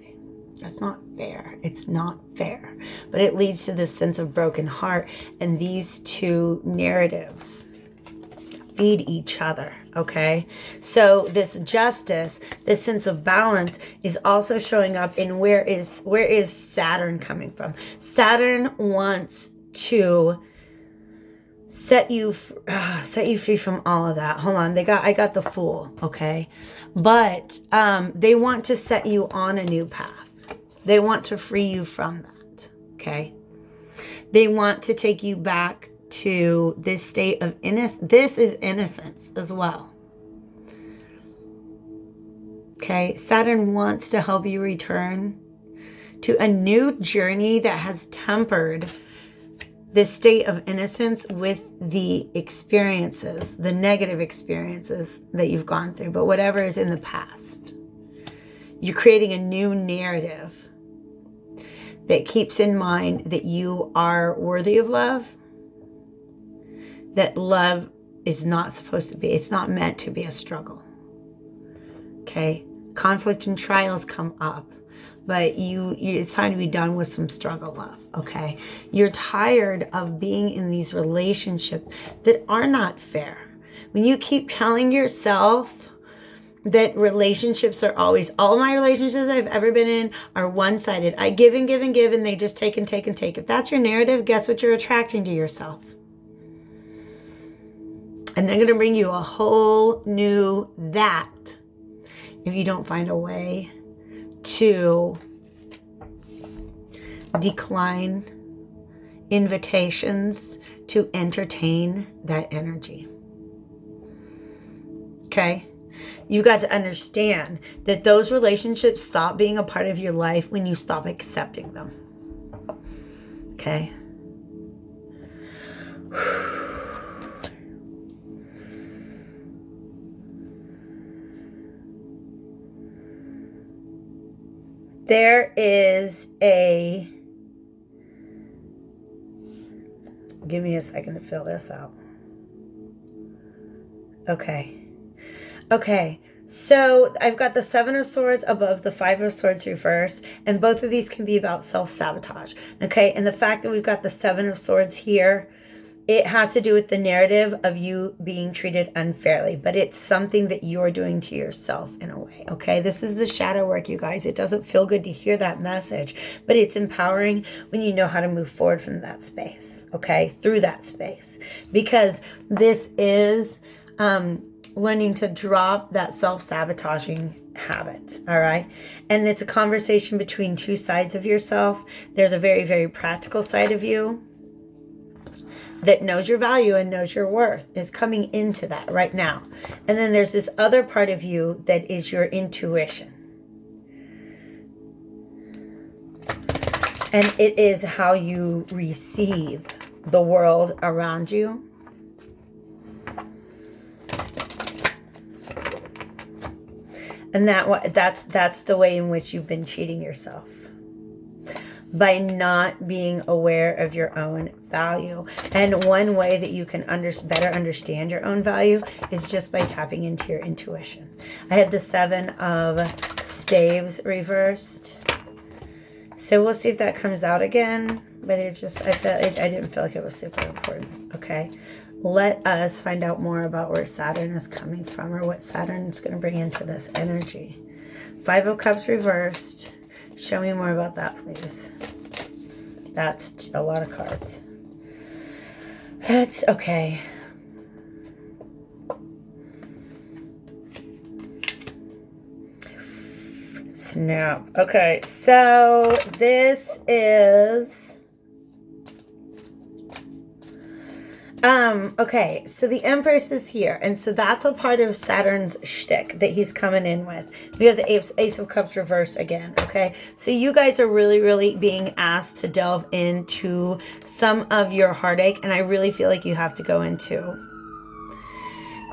That's not fair. It's not fair. But it leads to this sense of broken heart. And these two narratives feed each other. Okay? So this justice, this sense of balance is also showing up in where is Saturn coming from? Saturn wants to set you free from all of that. Hold on. I got the Fool. Okay? But they want to set you on a new path. They want to free you from that, okay? They want to take you back to this state of innocence. This is innocence as well. Okay, Saturn wants to help you return to a new journey that has tempered this state of innocence with the experiences, the negative experiences that you've gone through, but whatever is in the past. You're creating a new narrative that keeps in mind that you are worthy of love, that love is not supposed to be, it's not meant to be a struggle. Okay? Conflict and trials come up, but it's time to be done with some struggle love, okay? You're tired of being in these relationships that are not fair. When you keep telling yourself that relationships are always, all my relationships I've ever been in are one-sided. I give and give and give, and they just take and take and take. If that's your narrative, guess what you're attracting to yourself? And they're going to bring you a whole new that if you don't find a way to decline invitations to entertain that energy. Okay? You got to understand that those relationships stop being a part of your life when you stop accepting them. Okay? There is a... Give me a second to fill this out. Okay. Okay, so I've got the Seven of Swords above the Five of Swords reverse, and both of these can be about self-sabotage. Okay, and the fact that we've got the Seven of Swords here, it has to do with the narrative of you being treated unfairly, but it's something that you're doing to yourself in a way, okay? This is the shadow work, you guys. It doesn't feel good to hear that message, but it's empowering when you know how to move forward from that space, okay? Through that space, because this is... learning to drop that self-sabotaging habit, all right? And it's a conversation between two sides of yourself. There's a very, very practical side of you that knows your value and knows your worth. Is coming into that right now. And then there's this other part of you that is your intuition. And it is how you receive the world around you. And that's the way in which you've been cheating yourself. By not being aware of your own value. And one way that you can better understand your own value is just by tapping into your intuition. I had the Seven of Staves reversed. So we'll see if that comes out again. But I didn't feel like it was super important. Okay. Let us find out more about where Saturn is coming from, or what Saturn is going to bring into this energy. Five of Cups reversed. Show me more about that, please. That's a lot of cards. That's okay. Snap. Okay, so this is... okay, so the Empress is here, and so that's a part of Saturn's shtick that he's coming in with. We have the Ace of Cups reverse again, okay? So you guys are really, really being asked to delve into some of your heartache, and I really feel like you have to go into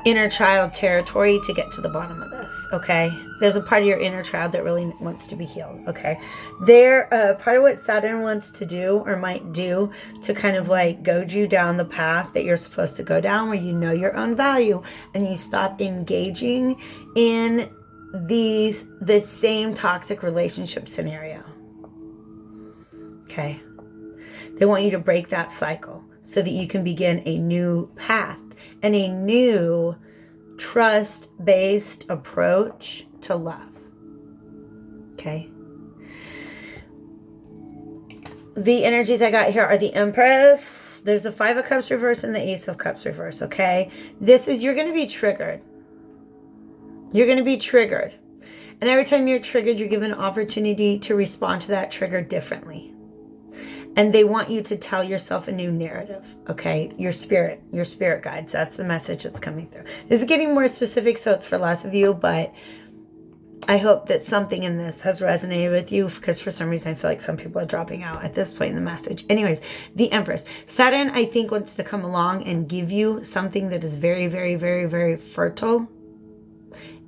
inner child territory to get to the bottom of this, okay? There's a part of your inner child that really wants to be healed, okay? Part of what Saturn wants to do, or might do, to kind of like goad you down the path that you're supposed to go down, where you know your own value and you stop engaging in the same toxic relationship scenario, okay? They want you to break that cycle so that you can begin a new path and a new trust-based approach to love. Okay. The energies I got here are the Empress. There's the Five of Cups reverse and the Ace of Cups reverse. Okay. You're going to be triggered. You're going to be triggered. And every time you're triggered, you're given an opportunity to respond to that trigger differently. And they want you to tell yourself a new narrative, okay? Your spirit guides. That's the message that's coming through. This is getting more specific, so it's for less of you, but I hope that something in this has resonated with you, because for some reason I feel like some people are dropping out at this point in the message. Anyways, the Empress. Saturn, I think, wants to come along and give you something that is very, very, very, very fertile.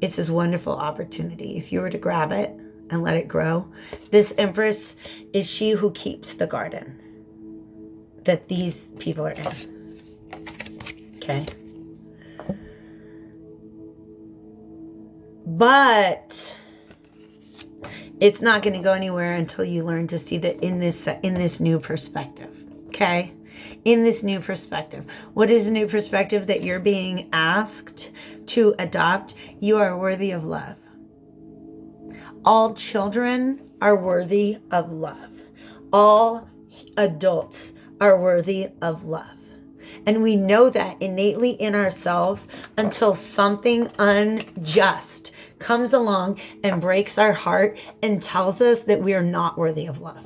It's this wonderful opportunity. If you were to grab it and let it grow, this Empress is she who keeps the garden that these people are in. Okay? But it's not going to go anywhere until you learn to see that in this new perspective. Okay? In this new perspective. What is a new perspective that you're being asked to adopt? You are worthy of love. All children are worthy of love. All adults are worthy of love. And we know that innately in ourselves until something unjust comes along and breaks our heart and tells us that we are not worthy of love.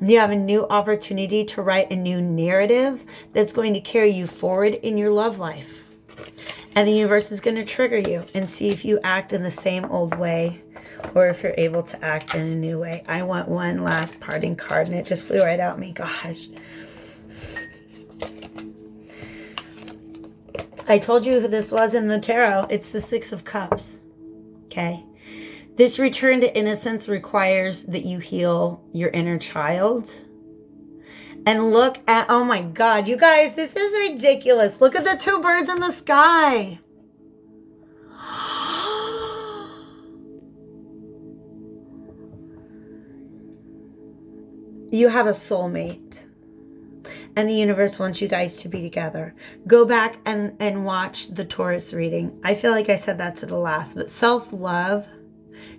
You have a new opportunity to write a new narrative that's going to carry you forward in your love life. And the universe is going to trigger you and see if you act in the same old way or if you're able to act in a new way. I want one last parting card, and it just flew right out me. Gosh. I told you who this was in the tarot. It's the Six of Cups. Okay? This return to innocence requires that you heal your inner child. And look at, oh my God, you guys, this is ridiculous. Look at the two birds in the sky. You have a soulmate. And the universe wants you guys to be together. Go back and watch the Taurus reading. I feel like I said that to the last, but self-love,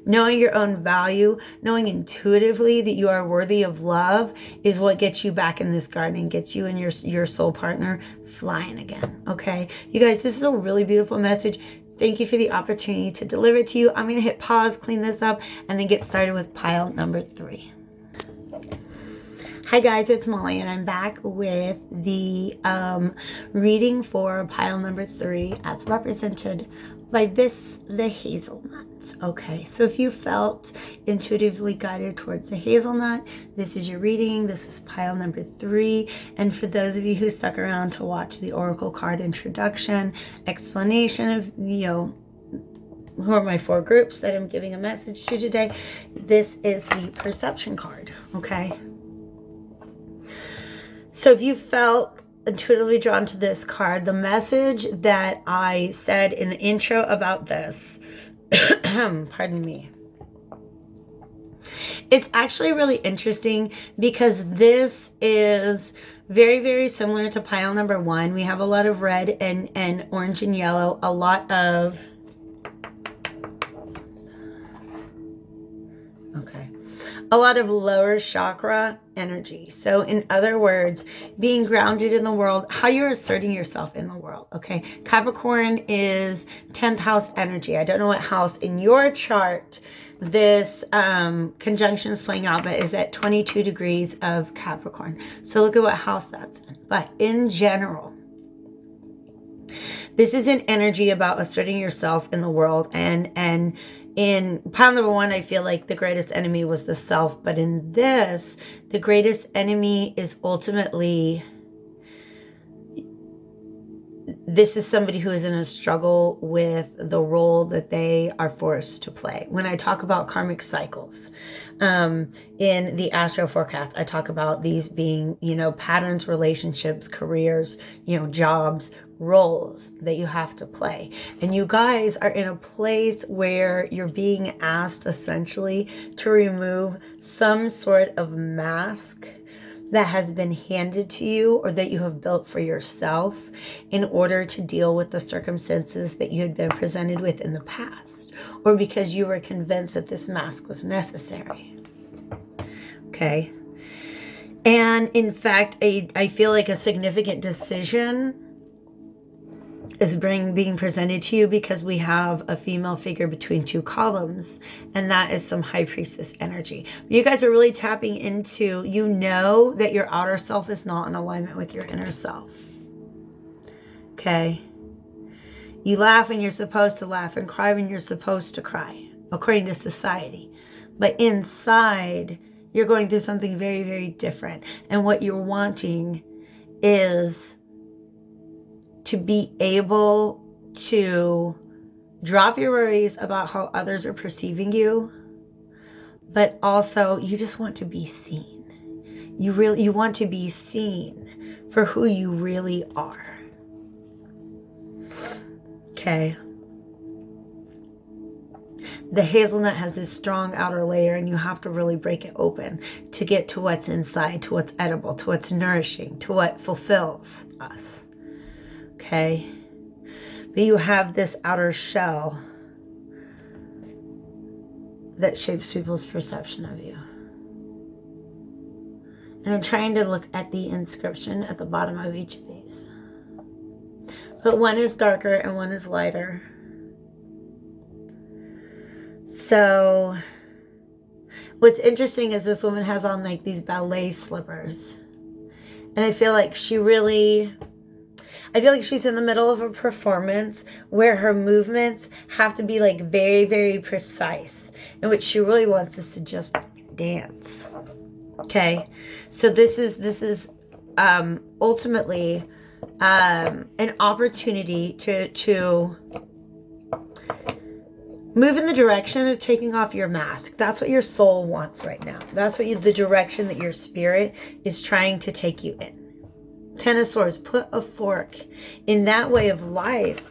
knowing your own value, knowing intuitively that you are worthy of love is what gets you back in this garden and gets you and your soul partner flying again, okay? You guys, this is a really beautiful message. Thank you for the opportunity to deliver it to you. I'm going to hit pause, clean this up, and then get started with pile number 3. Hi guys, it's Molly, and I'm back with the reading for pile number 3 as represented by the hazelnut. Okay, so if you felt intuitively guided towards the hazelnut, this is your reading. This is pile number 3. And for those of you who stuck around to watch the oracle card introduction, explanation of, who are my 4 groups that I'm giving a message to today, this is the perception card, okay? So if you felt intuitively drawn to this card, the message that I said in the intro about this, pardon me, it's actually really interesting because this is very, very similar to pile number 1. We have a lot of red and orange and yellow, a lot of, a lot of lower chakra energy. So in other words, being grounded in the world, how you're asserting yourself in the world, okay? Capricorn is 10th house energy. I don't know what house in your chart this conjunction is playing out, but is at 22 degrees of Capricorn. So look at what house that's in. But in general, this is an energy about asserting yourself in the world. And in pile number 1, I feel like the greatest enemy was the self. But in this, the greatest enemy is ultimately, this is somebody who is in a struggle with the role that they are forced to play. When I talk about karmic cycles, in the astro forecast, I talk about these being, patterns, relationships, careers, jobs, roles that you have to play. And you guys are in a place where you're being asked essentially to remove some sort of mask that has been handed to you or that you have built for yourself in order to deal with the circumstances that you had been presented with in the past, or because you were convinced that this mask was necessary. Okay. And in fact, I feel like a significant decision is being presented to you because we have a female figure between two columns, and that is some high priestess energy. You guys are really tapping into, you know that your outer self is not in alignment with your inner self. Okay? You laugh when you're supposed to laugh and cry when you're supposed to cry, according to society. But inside, you're going through something very, very different. And what you're wanting is to be able to drop your worries about how others are perceiving you, but also you just want to be seen. You want to be seen for who you really are. Okay. The hazelnut has this strong outer layer, and you have to really break it open to get to what's inside, to what's edible, to what's nourishing, to what fulfills us. Okay? But you have this outer shell that shapes people's perception of you. And I'm trying to look at the inscription at the bottom of each of these. But one is darker and one is lighter. So what's interesting is this woman has on like these ballet slippers. And I feel like she's in the middle of a performance where her movements have to be like very, very precise. And what she really wants is to just dance. Okay. So this is ultimately an opportunity to move in the direction of taking off your mask. That's what your soul wants right now. That's what the direction that your spirit is trying to take you in. Ten of Swords, put a fork in that way of life,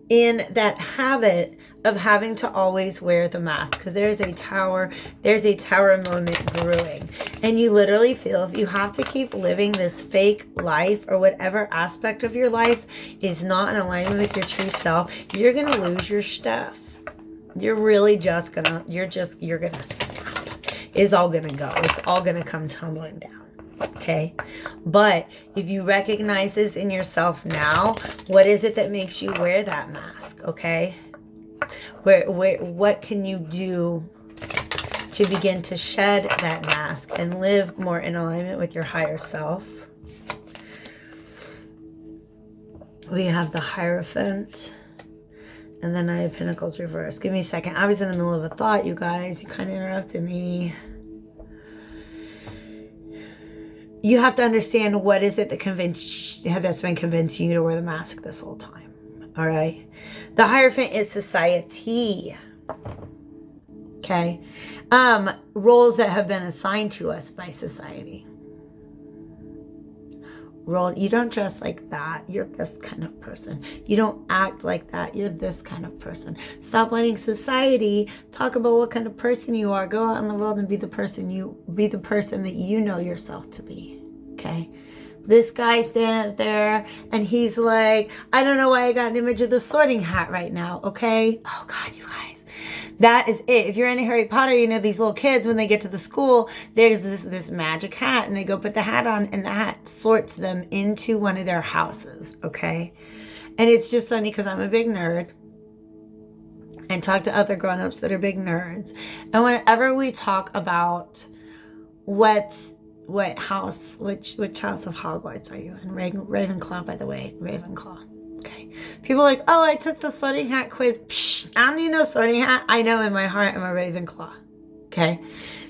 in that habit of having to always wear the mask. Because there's a tower moment brewing. And you literally feel if you have to keep living this fake life, or whatever aspect of your life is not in alignment with your true self, you're going to lose your stuff. You're really just gonna, you're gonna snap. It's all gonna go. It's all gonna come tumbling down. Okay? But if you recognize this in yourself now, what is it that makes you wear that mask? Okay? What can you do to begin to shed that mask and live more in alignment with your higher self? We have the Hierophant. And then I have Pentacles reversed. Give me a second. I was in the middle of a thought, you guys. You kind of interrupted me. You have to understand what is it that's been convincing you to wear the mask this whole time. All right? The Hierophant is society. Okay? Roles that have been assigned to us by society. You don't dress like that, you're this kind of person. You don't act like that, you're this kind of person. Stop letting society talk about what kind of person you are. Go out in the world and be the person that you know yourself to be. Okay? This guy standing up there and he's like, I don't know why I got an image of the Sorting Hat right now. Okay? Oh God, you guys. That is it. If you're into Harry Potter, you know these little kids, when they get to the school, there's this magic hat, and they go put the hat on, and the hat sorts them into one of their houses, okay? And it's just funny because I'm a big nerd and talk to other grown-ups that are big nerds. And whenever we talk about which house of Hogwarts are you in? Ravenclaw, by the way. Ravenclaw. Okay. People are like, oh, I took the Sorting Hat quiz. Psh, I don't need no Sorting Hat. I know in my heart I'm a Ravenclaw. Okay.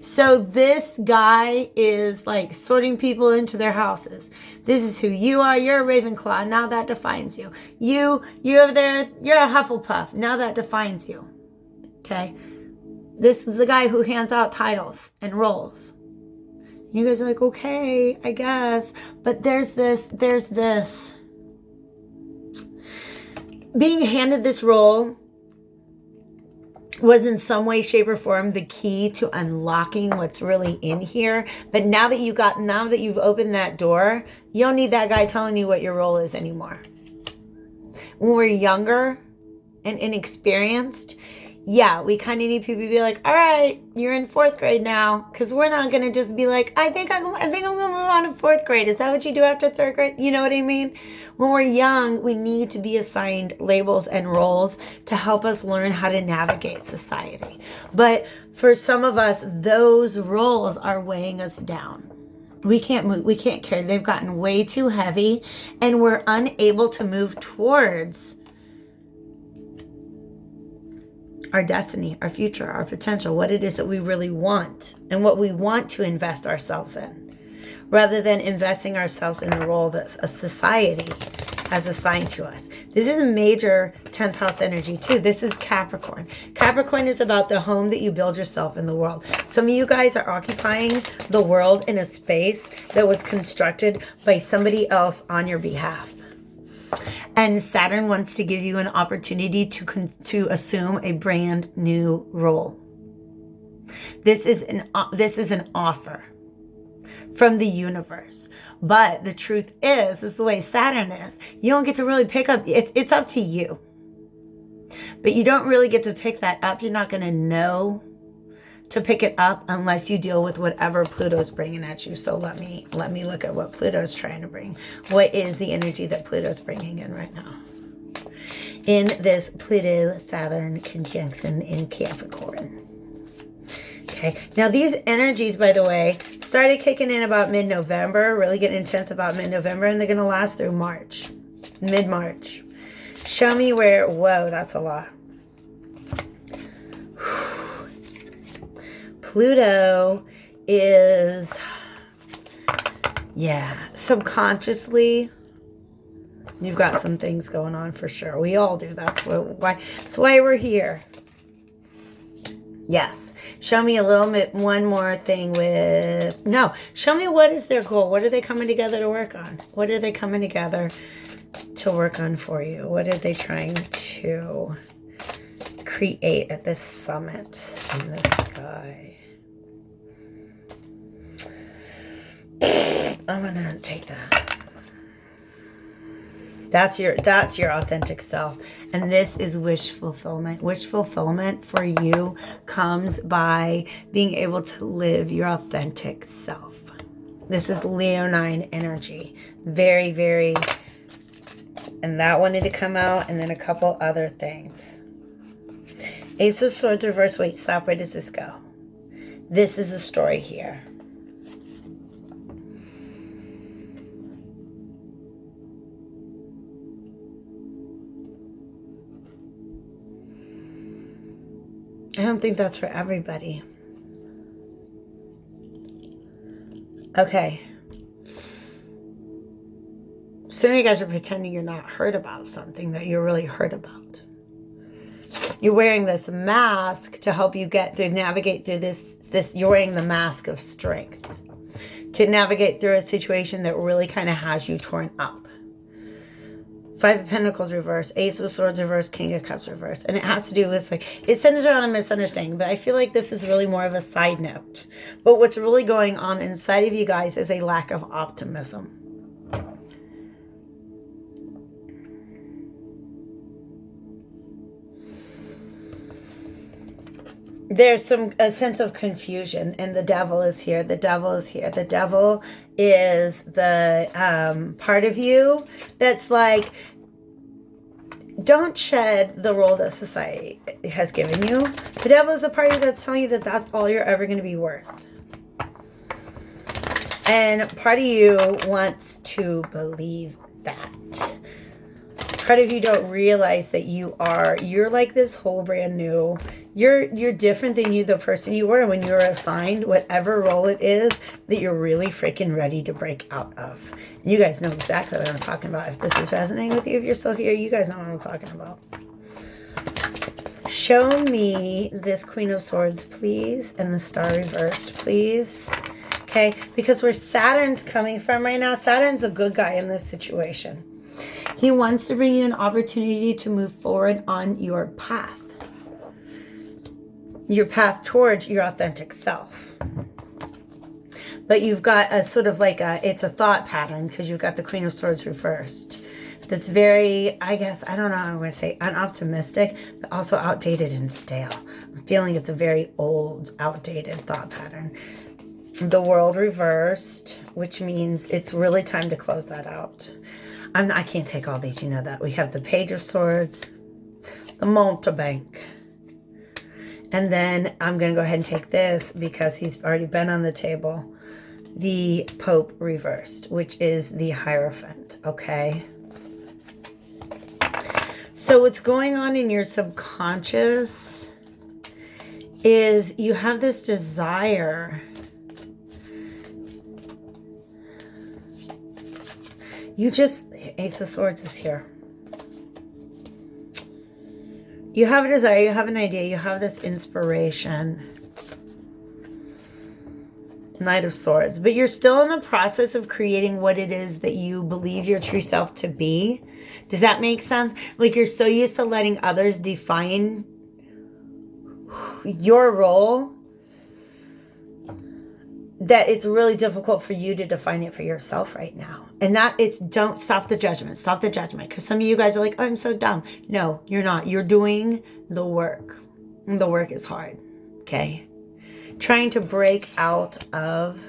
So this guy is like sorting people into their houses. This is who you are. You're a Ravenclaw. Now that defines you. You over there, you're a Hufflepuff. Now that defines you. Okay. This is the guy who hands out titles and roles. You guys are like, okay, I guess. But there's this. Being handed this role was in some way, shape, or form the key to unlocking what's really in here. But now that you've opened that door, you don't need that guy telling you what your role is anymore. When we're younger and inexperienced, yeah, we kind of need people to be like, all right, you're in 4th grade now, because we're not going to just be like, I think I'm going to move on to 4th grade. Is that what you do after 3rd grade? You know what I mean? When we're young, we need to be assigned labels and roles to help us learn how to navigate society. But for some of us, those roles are weighing us down. We can't move, we can't carry. They've gotten way too heavy, and we're unable to move towards our destiny, our future, our potential, what it is that we really want and what we want to invest ourselves in, rather than investing ourselves in the role that a society has assigned to us. This is a major 10th house energy too. This is Capricorn. Capricorn is about the home that you build yourself in the world. Some of you guys are occupying the world in a space that was constructed by somebody else on your behalf. And Saturn wants to give you an opportunity to assume a brand new role. This is an offer from the universe. But the truth is, this is the way Saturn is, you don't get to really pick up. It's up to you. But you don't really get to pick that up. You're not going to know to pick it up unless you deal with whatever Pluto's bringing at you. So let me look at what Pluto's trying to bring. What is the energy that Pluto's bringing in right now? In this Pluto-Saturn conjunction in Capricorn. Okay, now these energies, by the way, started kicking in about mid-November, really getting intense about mid-November, and they're going to last through March, mid-March. Show me where, whoa, that's a lot. Pluto is, yeah, subconsciously, you've got some things going on for sure. We all do. That's why we're here. Yes. Show me a little bit, one more thing with, no, show me what is their goal. What are they coming together to work on? What are they coming together to work on for you? What are they trying to create at this summit in the sky? I'm gonna take that. That's your authentic self. And this is wish fulfillment. Wish fulfillment for you comes by being able to live your authentic self. This is Leonine energy. Very, very, and that wanted to come out, and then a couple other things. Ace of Swords reverse. Wait, stop. Where does this go? This is a story here. I don't think that's for everybody. Okay. Some of you guys are pretending you're not hurt about something that you're really hurt about. You're wearing this mask to help you get through, navigate through this, you're wearing the mask of strength to navigate through a situation that really kind of has you torn up. 5 of Pentacles reverse, Ace of Swords reverse, King of Cups reverse. And it has to do with, like, it centers around a misunderstanding, but I feel like this is really more of a side note. But what's really going on inside of you guys is a lack of optimism. There's a sense of confusion, and the devil is here. The devil is here. The devil is the part of you that's like, don't shed the role that society has given you. The devil is the party that's telling you that that's all you're ever going to be worth. And part of you wants to believe that. Part of you don't realize that you're like this whole brand new, you're different than the person you were when you were assigned whatever role it is that you're really freaking ready to break out of. And you guys know exactly what I'm talking about. If this is resonating with you, if you're still here, you guys know what I'm talking about. Show me this Queen of Swords, please, and the Star reversed, please. Okay, because where Saturn's coming from right now, Saturn's a good guy in this situation. He wants to bring you an opportunity to move forward on your path. Your path towards your authentic self. But you've got a sort of like it's a thought pattern because you've got the Queen of Swords reversed. that's very, I guess, I don't know how I'm going to say, unoptimistic, but also outdated and stale. I'm feeling it's a very old, outdated thought pattern. The World reversed, which means it's really time to close that out. I can't take all these, you know that. We have the Page of Swords, the Mountebank. And then I'm going to go ahead and take this because he's already been on the table. The Pope reversed, which is the Hierophant, okay? So what's going on in your subconscious is you have this desire. You just, Ace of Swords is here. You have a desire, you have an idea, you have this inspiration. Knight of Swords. But you're still in the process of creating what it is that you believe your true self to be. Does that make sense? Like you're so used to letting others define your role that it's really difficult for you to define it for yourself right now. And that it's, don't stop the judgment. Stop the judgment. Because some of you guys are like, oh, I'm so dumb. No, you're not. You're doing the work. And the work is hard. Okay. Trying to break out of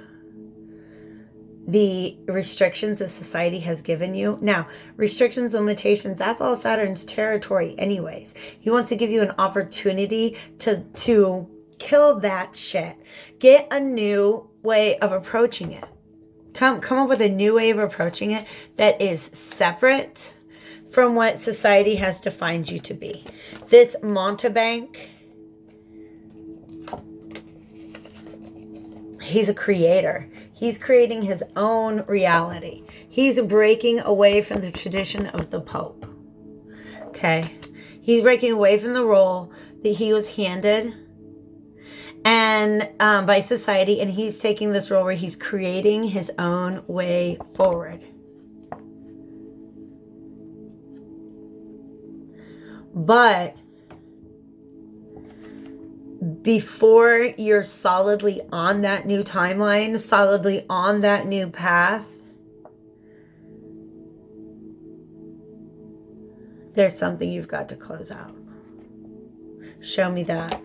the restrictions that society has given you. Now, restrictions, limitations, that's all Saturn's territory anyways. He wants to give you an opportunity to kill that shit. Get a new way of approaching it. Come up with a new way of approaching it that is separate from what society has defined you to be. This Mountebank, he's a creator. He's creating his own reality. He's breaking away from the tradition of the Pope. Okay? He's breaking away from the role that he was handed and by society, and he's taking this role where he's creating his own way forward. But before you're solidly on that new timeline, solidly on that new path, there's something you've got to close out. Show me that.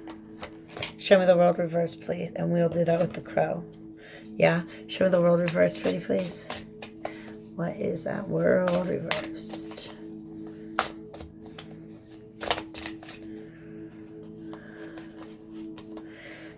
Show me the World reversed, please. And we'll do that with the Crow. Yeah? Show me the World reversed, pretty please. What is that World reversed?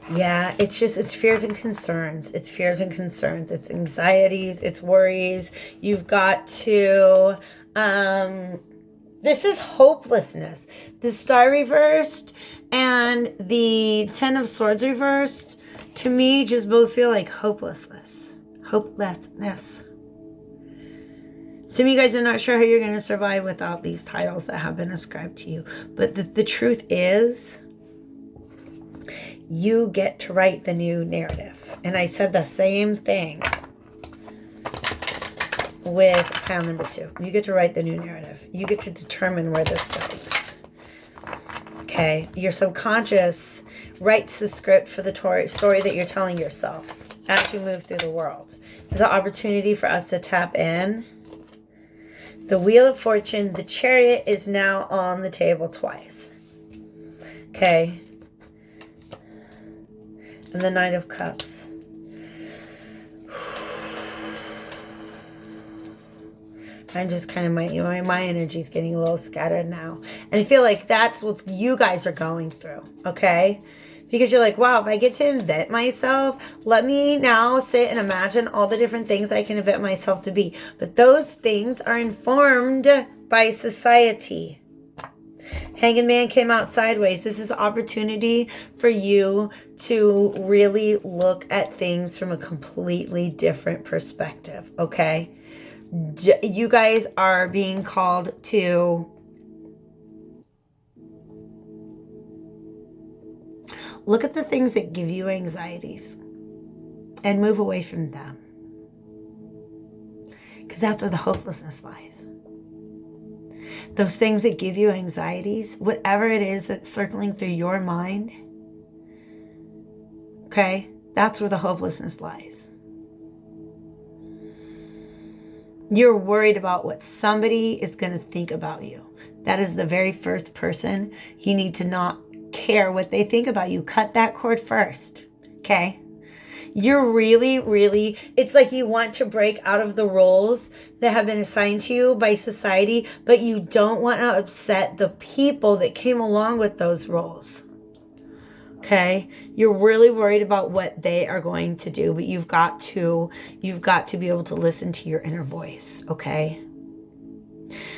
Yeah, it's just, it's fears and concerns. It's fears and concerns. It's anxieties. It's worries. You've got to, this is hopelessness. The Star reversed and the Ten of Swords reversed, to me, just both feel like hopelessness. Hopelessness. Some of you guys are not sure how you're going to survive without these titles that have been ascribed to you. But the truth is, you get to write the new narrative. And I said the same thing with pile number 2. You get to write the new narrative. You get to determine where this goes. Okay? Your subconscious writes the script for the story that you're telling yourself as you move through the world. There's an opportunity for us to tap in. The Wheel of Fortune, the Chariot is now on the table twice. Okay? And the Knight of Cups. I'm just kind of, my energy is getting a little scattered now. And I feel like that's what you guys are going through, okay? Because you're like, wow, if I get to invent myself, let me now sit and imagine all the different things I can invent myself to be. But those things are informed by society. Hanged Man came out sideways. This is an opportunity for you to really look at things from a completely different perspective, okay? You guys are being called to look at the things that give you anxieties and move away from them. Because that's where the hopelessness lies. Those things that give you anxieties, whatever it is that's circling through your mind, okay, that's where the hopelessness lies. You're worried about what somebody is going to think about you. That is the very first person you need to not care what they think about you. Cut that cord first. Okay? You're really, it's like you want to break out of the roles that have been assigned to you by society, but you don't want to upset the people that came along with those roles. Okay? You're really worried about what they are going to do, but you've got to be able to listen to your inner voice, okay?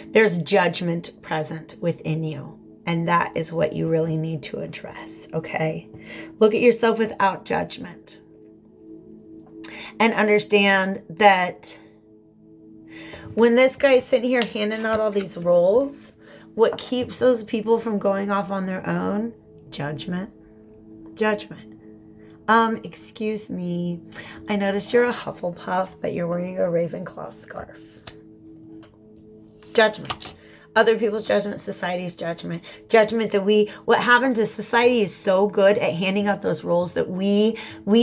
There's judgment present within you, and that is what you really need to address, okay? Look at yourself without judgment. And understand that when this guy's sitting here handing out all these roles, what keeps those people from going off on their own? Judgment. Judgment. Excuse me. I noticed you're a Hufflepuff, but you're wearing a Ravenclaw scarf. Judgment. Other people's judgment, society's judgment. Judgment that what happens is society is so good at handing out those rules that we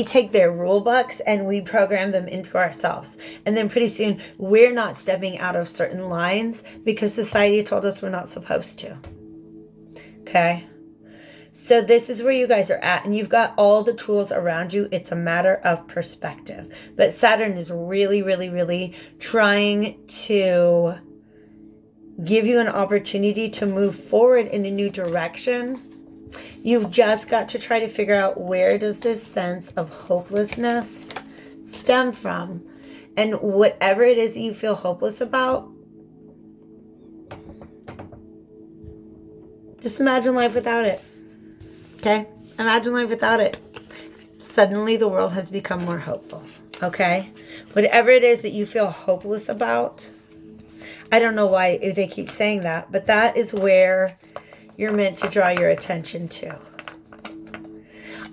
take their rule books and we program them into ourselves. And then pretty soon we're not stepping out of certain lines because society told us we're not supposed to. Okay? So this is where you guys are at, and you've got all the tools around you. It's a matter of perspective. But Saturn is really trying to give you an opportunity to move forward in a new direction. You've just got to try to figure out, where does this sense of hopelessness stem from? And whatever it is that you feel hopeless about, just imagine life without it. Okay? Imagine life without it. Suddenly the world has become more hopeful. Okay? Whatever it is that you feel hopeless about, I don't know why they keep saying that, but that is where you're meant to draw your attention to.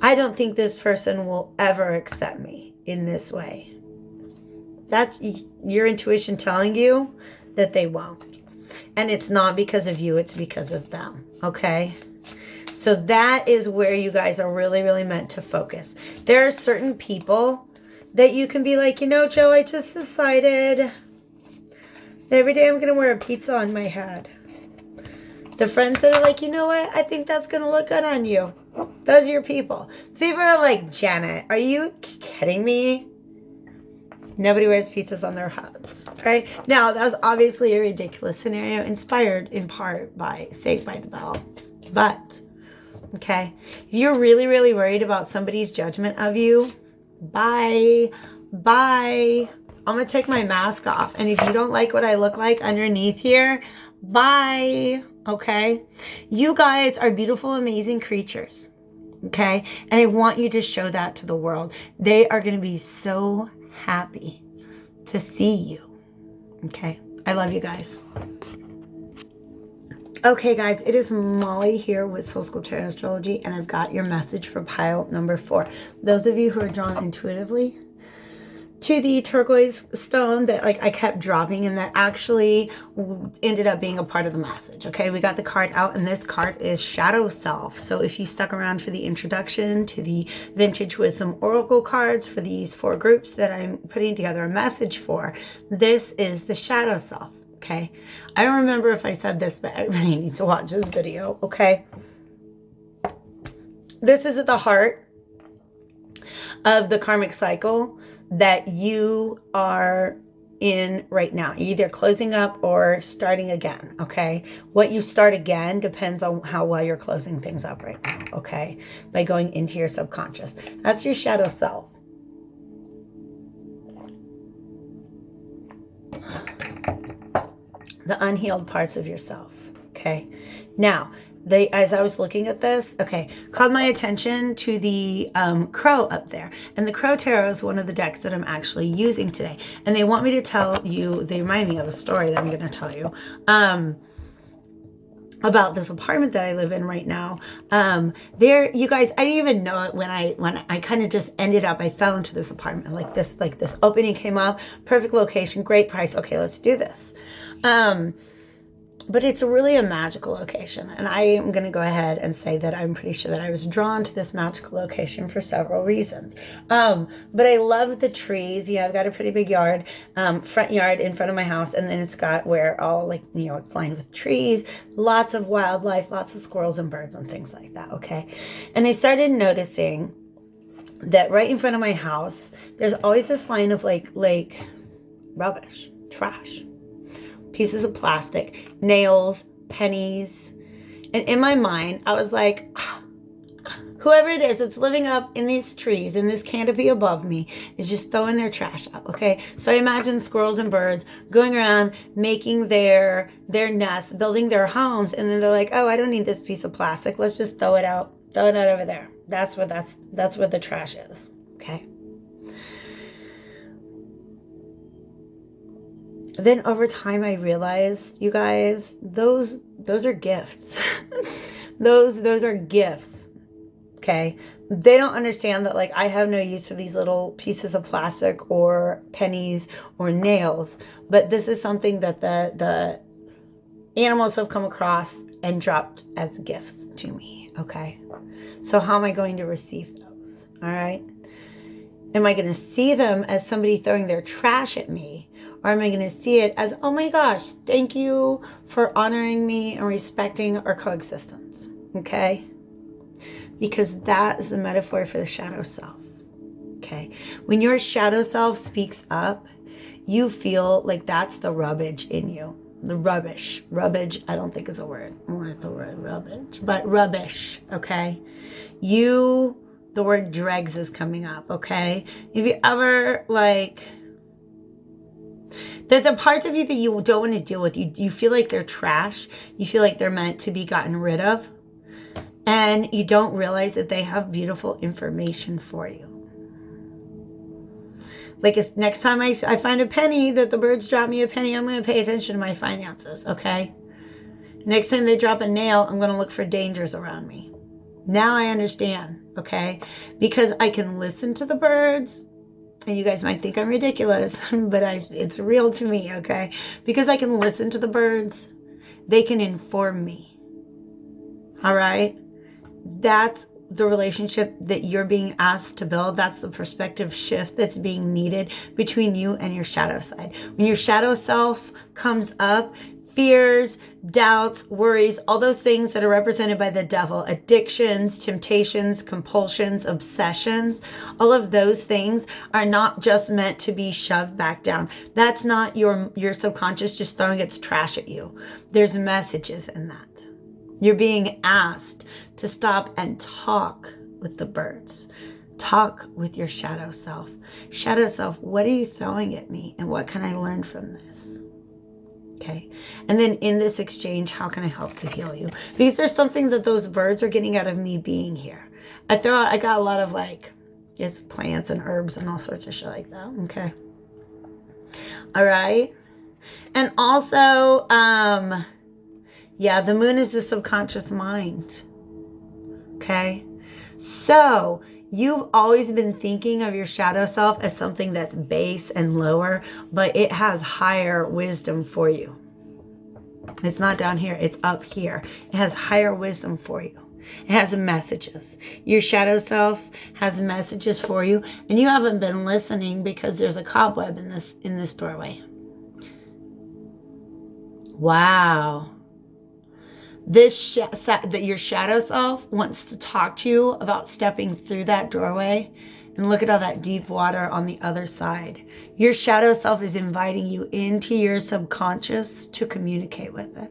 I don't think this person will ever accept me in this way. That's your intuition telling you that they won't. And it's not because of you, it's because of them. Okay? So that is where you guys are really meant to focus. There are certain people that you can be like, you know, Jill, I just decided every day I'm going to wear a pizza on my head. The friends that are like, you know what? I think that's going to look good on you. Those are your people. People are like, Janet, are you kidding me? Nobody wears pizzas on their heads, right? Now, that was obviously a ridiculous scenario, inspired in part by Saved by the Bell. But, okay, if you're really worried about somebody's judgment of you, bye. I'm going to take my mask off. And if you don't like what I look like underneath here, bye. Okay? You guys are beautiful, amazing creatures. Okay? And I want you to show that to the world. They are going to be so happy to see you. Okay? I love you guys. Okay, guys, it is Molly here with Soul School Tarot Astrology, and I've got your message for pile number 4. Those of you who are drawn intuitively to the turquoise stone that I kept dropping, and that actually ended up being a part of the message. Okay, we got the card out, and this card is Shadow Self. So if you stuck around for the introduction to the Vintage Wisdom Oracle cards for these 4 groups that I'm putting together a message for, this is the Shadow Self. Okay, I don't remember if I said this, but everybody needs to watch this video. Okay, this is at the heart of the karmic cycle that you are in right now. You're either closing up or starting again. Okay, what you start again depends on how well you're closing things up right now. Okay, by going into your subconscious. That's your shadow self. The unhealed parts of yourself. Okay, now as I was looking at this, okay, called my attention to the crow up there. And the Crow Tarot is one of the decks that I'm actually using today. And they want me to tell you, they remind me of a story that I'm going to tell you about this apartment that I live in right now. You guys, I didn't even know it when I kind of just ended up, I fell into this apartment like this opening came up, perfect location, great price. Okay, let's do this. But it's really a magical location. And I am going to go ahead and say that I'm pretty sure that I was drawn to this magical location for several reasons. But I love the trees. Yeah, I've got a pretty big yard, front yard in front of my house. And then it's got where all like, you know, it's lined with trees, lots of wildlife, lots of squirrels and birds and things like that. Okay. And I started noticing that right in front of my house, there's always this line of like rubbish, trash, pieces of plastic, nails, pennies. And in my mind, I was like, whoever it is that's living up in these trees, in this canopy above me, is just throwing their trash out, okay? So I imagine squirrels and birds going around, making their nests, building their homes, and then they're like, oh, I don't need this piece of plastic. Let's just throw it out over there. That's where the trash is, okay? Then over time I realized, you guys, those are gifts. those are gifts. Okay? They don't understand that like I have no use for these little pieces of plastic or pennies or nails, but this is something that the animals have come across and dropped as gifts to me. Okay? So how am I going to receive those? All right? Am I going to see them as somebody throwing their trash at me? Or am I going to see it as, oh my gosh, thank you for honoring me and respecting our coexistence? Okay? Because that is the metaphor for the shadow self. Okay? When your shadow self speaks up, you feel like that's the rubbish in you. The rubbish. Rubbish, I don't think is a word. Well, it's a word, rubbish. But rubbish, okay? The word dregs is coming up, okay? If you ever, like, the parts of you that you don't want to deal with, you feel like they're trash. You feel like they're meant to be gotten rid of. And you don't realize that they have beautiful information for you. Like next time I find a penny, that the birds drop me a penny, I'm going to pay attention to my finances, okay? Next time they drop a nail, I'm going to look for dangers around me. Now I understand, okay? Because I can listen to the birds. And you guys might think I'm ridiculous, but it's real to me, okay? Because I can listen to the birds. They can inform me. All right? That's the relationship that you're being asked to build. That's the perspective shift that's being needed between you and your shadow side. When your shadow self comes up, fears, doubts, worries, all those things that are represented by the devil, addictions, temptations, compulsions, obsessions, all of those things are not just meant to be shoved back down. That's not your subconscious just throwing its trash at you. There's messages in that. You're being asked to stop and talk with the birds. Talk with your shadow self. Shadow self, what are you throwing at me? And what can I learn from this? Okay. And then in this exchange, how can I help to heal you? Because there's something that those birds are getting out of me being here. I got a lot of like, it's plants and herbs and all sorts of shit like that. Okay. All right. And also, yeah, the moon is the subconscious mind. Okay. So you've always been thinking of your shadow self as something that's base and lower, but it has higher wisdom for you. It's not down here. It's up here. It has higher wisdom for you. It has messages. Your shadow self has messages for you, and you haven't been listening because there's a cobweb in this doorway. Wow. That your shadow self wants to talk to you about stepping through that doorway, and look at all that deep water on the other side. Your shadow self is inviting you into your subconscious to communicate with it.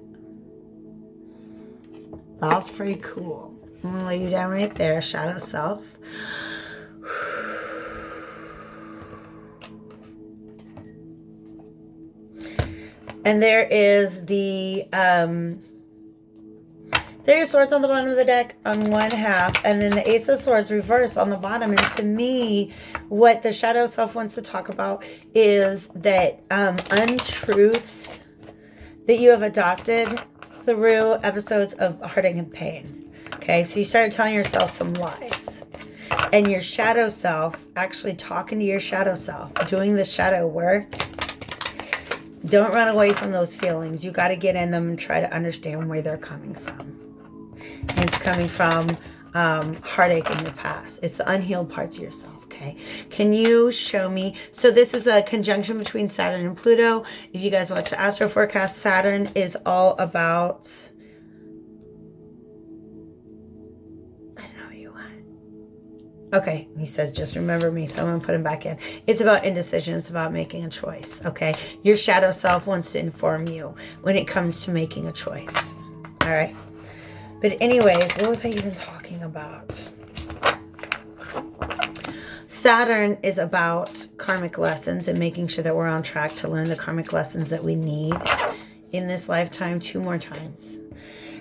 That's pretty cool. I'm gonna lay you down right there, shadow self. And there is the Three of Swords on the bottom of the deck on one half, and then the Ace of Swords reversed on the bottom. And to me, what the shadow self wants to talk about is that untruths that you have adopted through episodes of heartache and pain. Okay, so you started telling yourself some lies. And your shadow self, actually talking to your shadow self, doing the shadow work, Don't run away from those feelings. You got to get in them and try to understand where they're coming from. And it's coming from heartache in your past. It's the unhealed parts of yourself, okay? Can you show me? So this is a conjunction between Saturn and Pluto. If you guys watch the astro forecast, Saturn is all about... I know who you want. Okay, he says, just remember me. So I'm going to put him back in. It's about indecision. It's about making a choice, okay? Your shadow self wants to inform you when it comes to making a choice, all right? But anyways, what was I even talking about? Saturn is about karmic lessons and making sure that we're on track to learn the karmic lessons that we need in this lifetime 2 more times.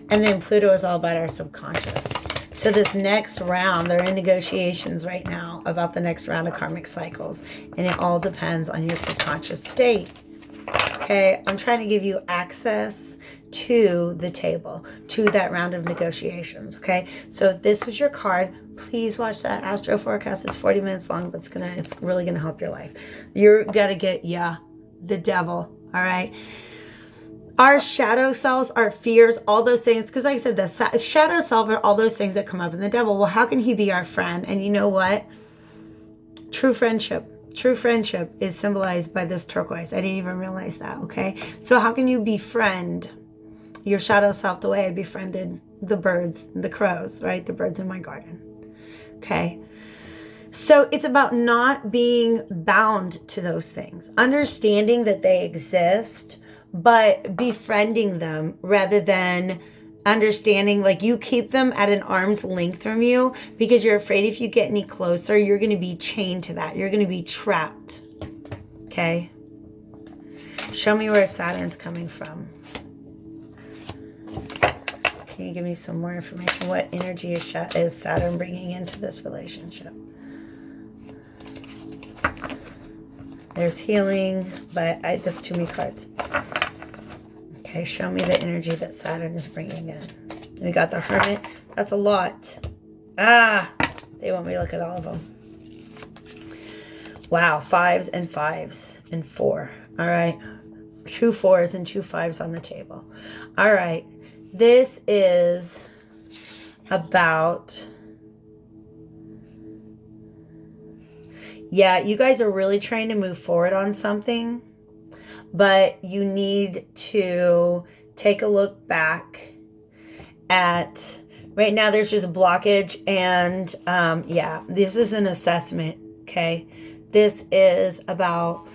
And then Pluto is all about our subconscious. So this next round, they're in negotiations right now about the next round of karmic cycles. And it all depends on your subconscious state. Okay, I'm trying to give you access to the table, to that round of negotiations, okay? So if this was your card, please watch that astro forecast. It's 40 minutes long, but it's really gonna help your life. You're gonna get, the devil, all right? Our shadow selves, our fears, all those things, because like I said, the shadow self are all those things that come up in the devil. Well, how can he be our friend? And you know what? True friendship is symbolized by this turquoise. I didn't even realize that, okay? So how can you befriend your shadow self the way I befriended the birds, the crows, right? The birds in my garden, okay? So it's about not being bound to those things, understanding that they exist, but befriending them rather than understanding like you keep them at an arm's length from you because you're afraid if you get any closer, you're going to be chained to that. You're going to be trapped. Okay. Show me where Saturn's coming from. Can you give me some more information? What energy is Saturn bringing into this relationship? There's healing, but that's too many cards. Okay, show me the energy that Saturn is bringing in. We got the Hermit. That's a lot. They want me to look at all of them. Wow, 5s and 5s and 4. All right, 2 4s and 2 5s on the table. All right, this is about... Yeah, you guys are really trying to move forward on something, but you need to take a look back at, right now there's just a blockage, and yeah, this is an assessment, okay? This is about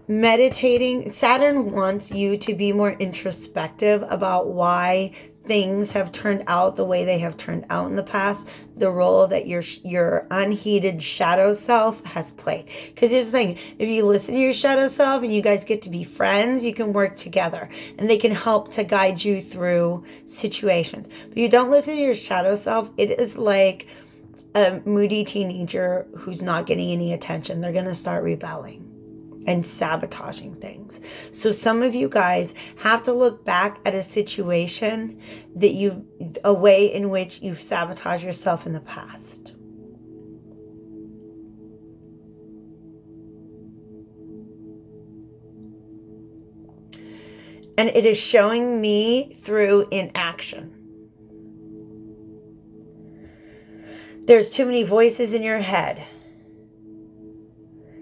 meditating. Saturn wants you to be more introspective about why things have turned out the way they have turned out in the past, the role that your unheeded shadow self has played. Because here's the thing, if you listen to your shadow self and you guys get to be friends, you can work together and they can help to guide you through situations. But you don't listen to your shadow self, it is like a moody teenager who's not getting any attention. They're going to start rebelling and sabotaging things. So some of you guys have to look back at a situation that a way in which you've sabotaged yourself in the past. And it is showing me through inaction. There's too many voices in your head.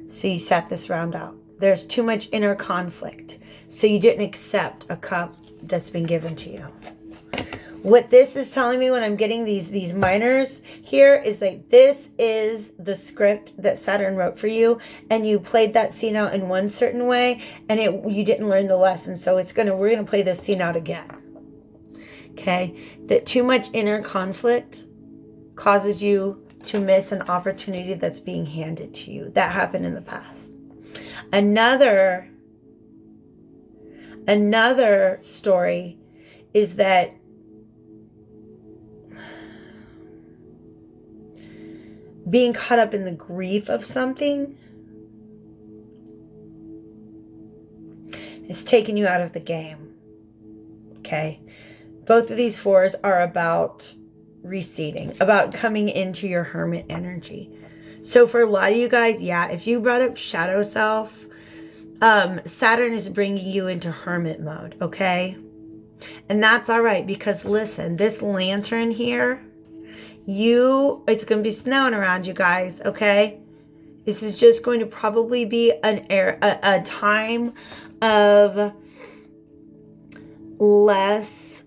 So you sat this round out. There's too much inner conflict. So you didn't accept a cup that's been given to you. What this is telling me when I'm getting these minors here is like, this is the script that Saturn wrote for you, and you played that scene out in one certain way, and you didn't learn the lesson. So we're gonna play this scene out again. Okay? That too much inner conflict causes you to miss an opportunity that's being handed to you. That happened in the past. Another story is that being caught up in the grief of something is taking you out of the game. Okay? Both of these 4s are about receding, about coming into your hermit energy. So for a lot of you guys, yeah, if you brought up shadow self, Saturn is bringing you into hermit mode, okay? And that's all right, because listen, this lantern here, it's going to be snowing around you guys, okay? This is just going to probably be a time of less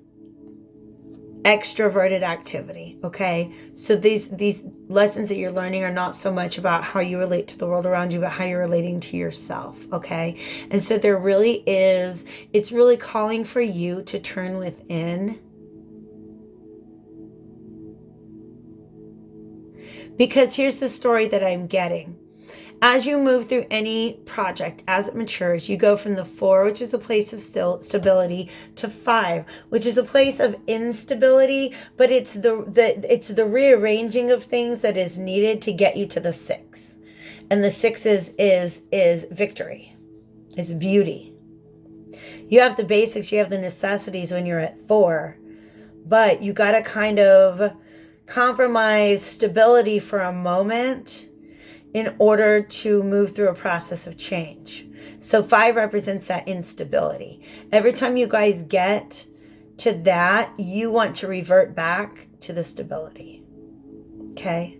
extroverted activity, okay? So these lessons that you're learning are not so much about how you relate to the world around you, but how you're relating to yourself, okay? And so there really is, it's really calling for you to turn within, because here's the story that I'm getting. As you move through any project, as it matures, you go from the 4, which is a place of stability, to 5, which is a place of instability, but it's the rearranging of things that is needed to get you to the 6. And the 6 is victory, is beauty. You have the basics, you have the necessities when you're at 4, but you got to kind of compromise stability for a moment in order to move through a process of change. So 5 represents that instability. Every time you guys get to that, you want to revert back to the stability. Okay?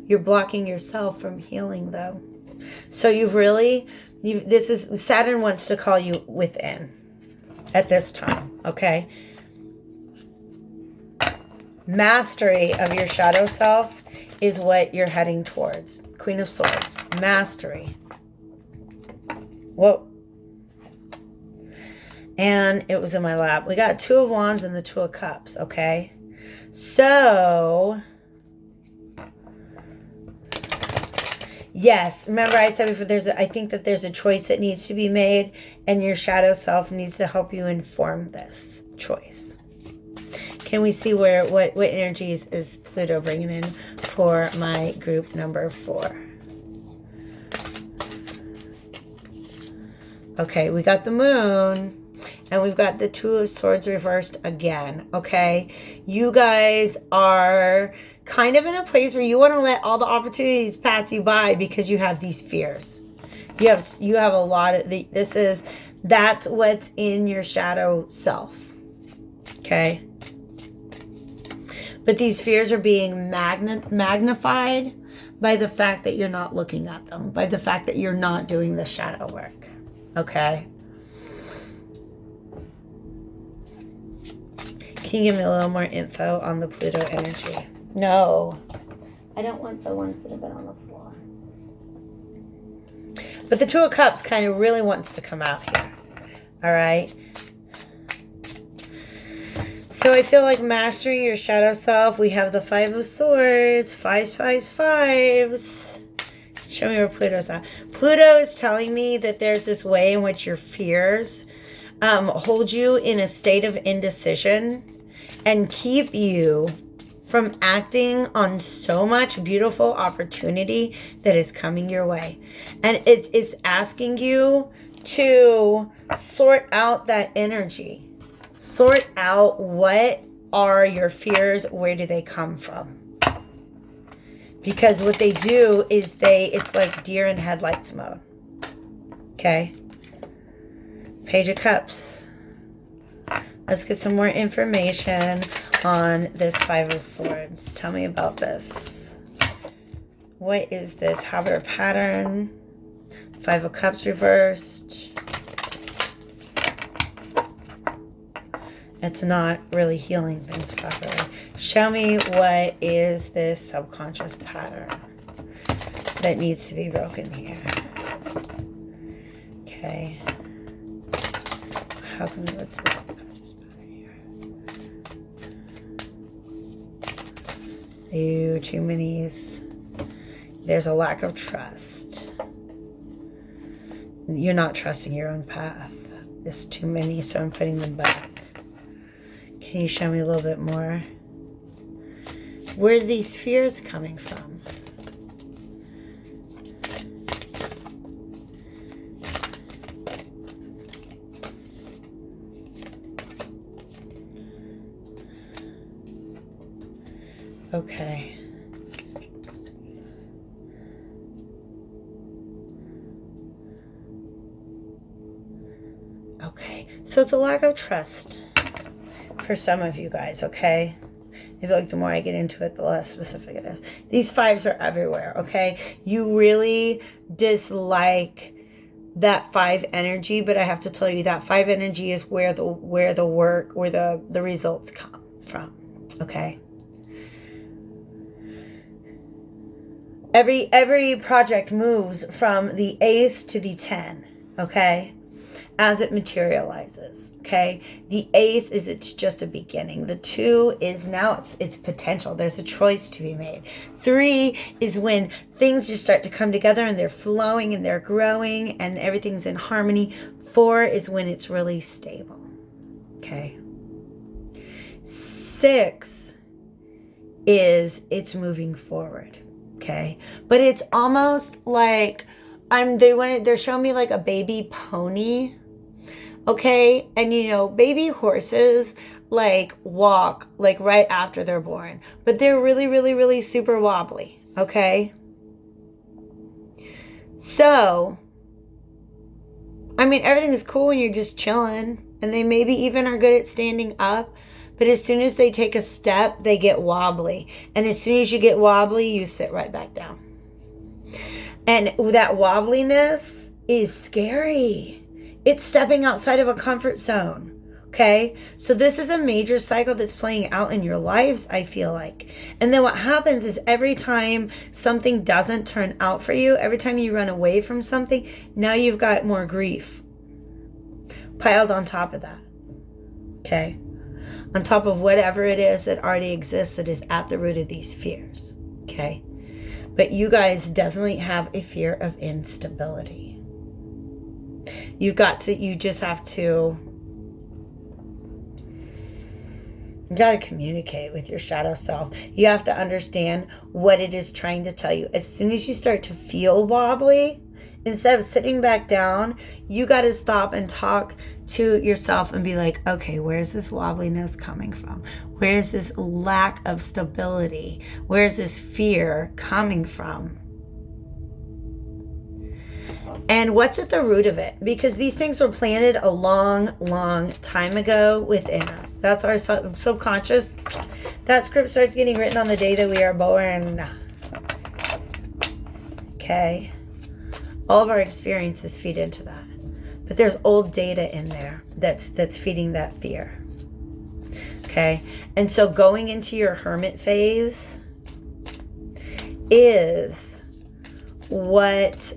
You're blocking yourself from healing, though. So this is, Saturn wants to call you within at this time, okay? Mastery of your shadow self is what you're heading towards. Queen of Swords. Mastery. Whoa. And it was in my lap. We got 2 of Wands and the 2 of Cups, okay? So, yes, remember I said before, I think that there's a choice that needs to be made, and your shadow self needs to help you inform this choice. Can we see what energies is Pluto bringing in for my group number 4? Okay, we got the Moon, and we've got the 2 of Swords reversed again, okay? You guys are kind of in a place where you want to let all the opportunities pass you by because you have these fears. You have a lot of, that's what's in your shadow self, okay? But these fears are being magnified by the fact that you're not looking at them, by the fact that you're not doing the shadow work. Okay? Can you give me a little more info on the Pluto energy? No. I don't want the ones that have been on the floor. But the 2 of Cups kind of really wants to come out here. All right? So I feel like mastering your shadow self. We have the 5 of Swords. 5s, 5s, 5s. Show me where Pluto's at. Pluto is telling me that there's this way in which your fears hold you in a state of indecision and keep you from acting on so much beautiful opportunity that is coming your way. And it's asking you to sort out that energy. Sort out, what are your fears? Where do they come from? Because what they do is it's like deer in headlights mode. Okay? Page of Cups. Let's get some more information on this 5 of Swords. Tell me about this. What is this? Habit pattern. 5 of Cups reversed. It's not really healing things properly. Show me, what is this subconscious pattern that needs to be broken here? Okay. How come, what's this subconscious pattern here? Ooh, too many's. There's a lack of trust. You're not trusting your own path. There's too many, so I'm putting them back. Can you show me a little bit more? Where are these fears coming from? Okay. So it's a lack of trust for some of you guys, okay? I feel like the more I get into it, the less specific it is. These 5s are everywhere, okay? You really dislike that 5 energy, but I have to tell you that 5 energy is where the work, where the results come from, okay? Every project moves from the ace to the 10, okay, as it materializes, okay? The ace is it's just a beginning. The 2 is now it's potential. There's a choice to be made. 3 is when things just start to come together and they're flowing and they're growing and everything's in harmony. 4 is when it's really stable, okay? 6 is it's moving forward. Okay, but it's almost like they're showing me like a baby pony, okay? And you know, baby horses like walk like right after they're born, but they're really, really, really super wobbly, okay? So, I mean, everything is cool when you're just chilling, and they maybe even are good at standing up. But as soon as they take a step, they get wobbly. And as soon as you get wobbly, you sit right back down. And that wobbliness is scary. It's stepping outside of a comfort zone. Okay? So this is a major cycle that's playing out in your lives, I feel like. And then what happens is every time something doesn't turn out for you, every time you run away from something, now you've got more grief piled on top of that. Okay? On top of whatever it is that already exists that is at the root of these fears, okay? But you guys definitely have a fear of instability. You just have to, you got to communicate with your shadow self. You have to understand what it is trying to tell you. As soon as you start to feel wobbly, instead of sitting back down, you got to stop and talk to yourself and be like, okay, where's this wobbliness coming from? Where's this lack of stability? Where's this fear coming from? And what's at the root of it? Because these things were planted a long, long time ago within us. That's our subconscious. That script starts getting written on the day that we are born. Okay. All of our experiences feed into that. But there's old data in there that's feeding that fear. Okay? And so going into your hermit phase is what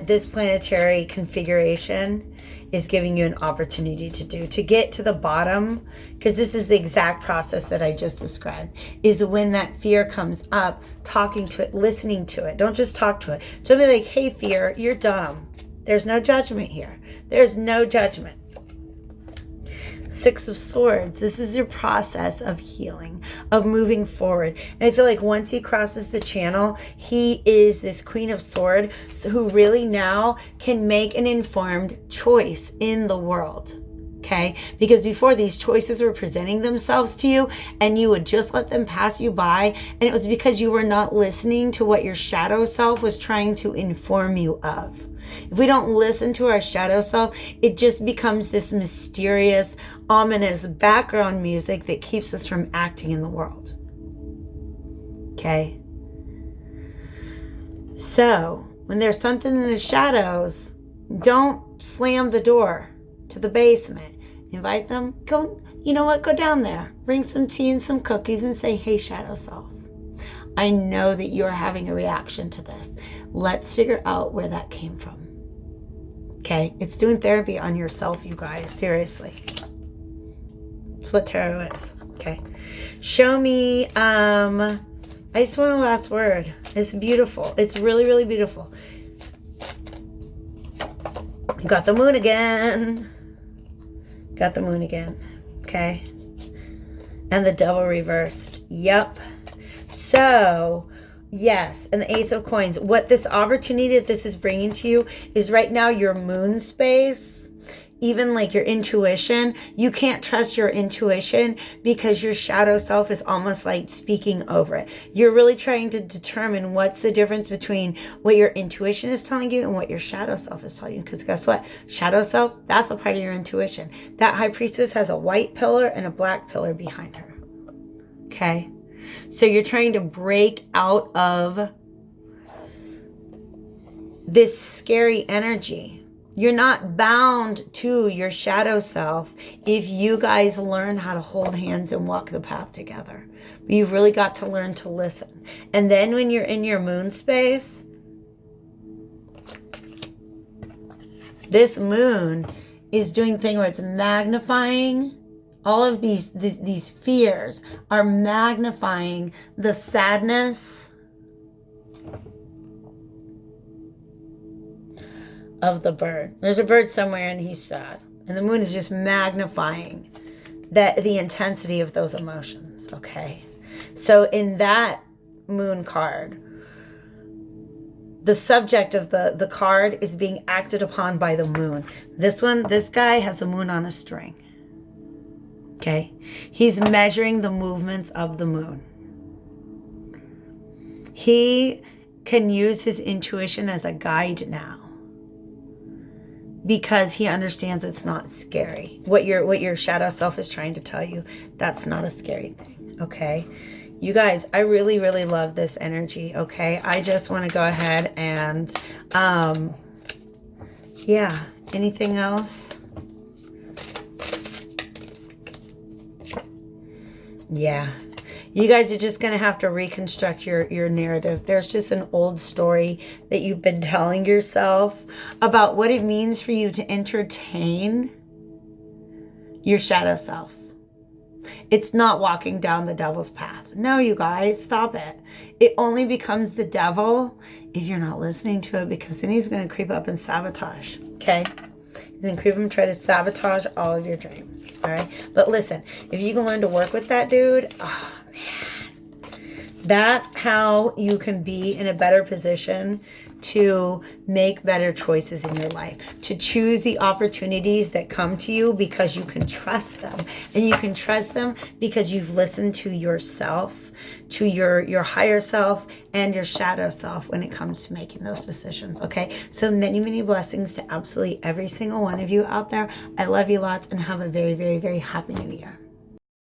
this planetary configuration is giving you an opportunity to do, to get to the bottom, because this is the exact process that I just described, is when that fear comes up, talking to it, listening to it. Don't just talk to it. Don't be like, hey, fear, you're dumb. There's no judgment here. There's no judgment. 6 of Swords. This is your process of healing, of moving forward. And I feel like once he crosses the channel, he is this Queen of Swords who really now can make an informed choice in the world. Okay? Because before, these choices were presenting themselves to you and you would just let them pass you by. And it was because you were not listening to what your shadow self was trying to inform you of. If we don't listen to our shadow self, it just becomes this mysterious, ominous background music that keeps us from acting in the world. Okay? So, when there's something in the shadows, don't slam the door to the basement. Invite them. Go, you know what? Go down there. Bring some tea and some cookies and say, hey, shadow self, I know that you're having a reaction to this. Let's figure out where that came from. Okay? It's doing therapy on yourself, you guys. Seriously. That's what tarot is. Okay? Show me, I just want a last word. It's beautiful. It's really, really beautiful. You got the moon again. Got the moon again. Okay? And the devil reversed. Yep. So, yes, and the Ace of Coins. What this opportunity that this is bringing to you is right now your moon space even like your intuition, you can't trust your intuition because your shadow self is almost like speaking over it. You're really trying to determine what's the difference between what your intuition is telling you and what your shadow self is telling you. Because guess what? Shadow self, that's a part of your intuition. That high priestess has a white pillar and a black pillar behind her. Okay? So you're trying to break out of this scary energy. You're not bound to your shadow self if you guys learn how to hold hands and walk the path together. But you've really got to learn to listen. And then when you're in your moon space, this moon is doing the thing where it's magnifying all of these fears, are magnifying the sadness of the bird. There's a bird somewhere and he's sad. And the moon is just magnifying the intensity of those emotions, okay? So in that moon card, the subject of the card is being acted upon by the moon. This guy has the moon on a string. Okay? He's measuring the movements of the moon. He can use his intuition as a guide now, because he understands it's not scary. What your shadow self is trying to tell you, that's not a scary thing, okay? You guys, I really, really love this energy, okay? I just want to go ahead and, yeah, anything else? Yeah. You guys are just going to have to reconstruct your narrative. There's just an old story that you've been telling yourself about what it means for you to entertain your shadow self. It's not walking down the devil's path. No, you guys, stop it. It only becomes the devil if you're not listening to it, because then he's going to creep up and sabotage, okay? He's going to creep up and try to sabotage all of your dreams, all right? But listen, if you can learn to work with that dude, oh, man, that's how you can be in a better position to make better choices in your life, to choose the opportunities that come to you because you can trust them. And you can trust them because you've listened to yourself, to your higher self and your shadow self when it comes to making those decisions, okay? So many, many blessings to absolutely every single one of you out there. I love you lots and have a very, very, very happy new year.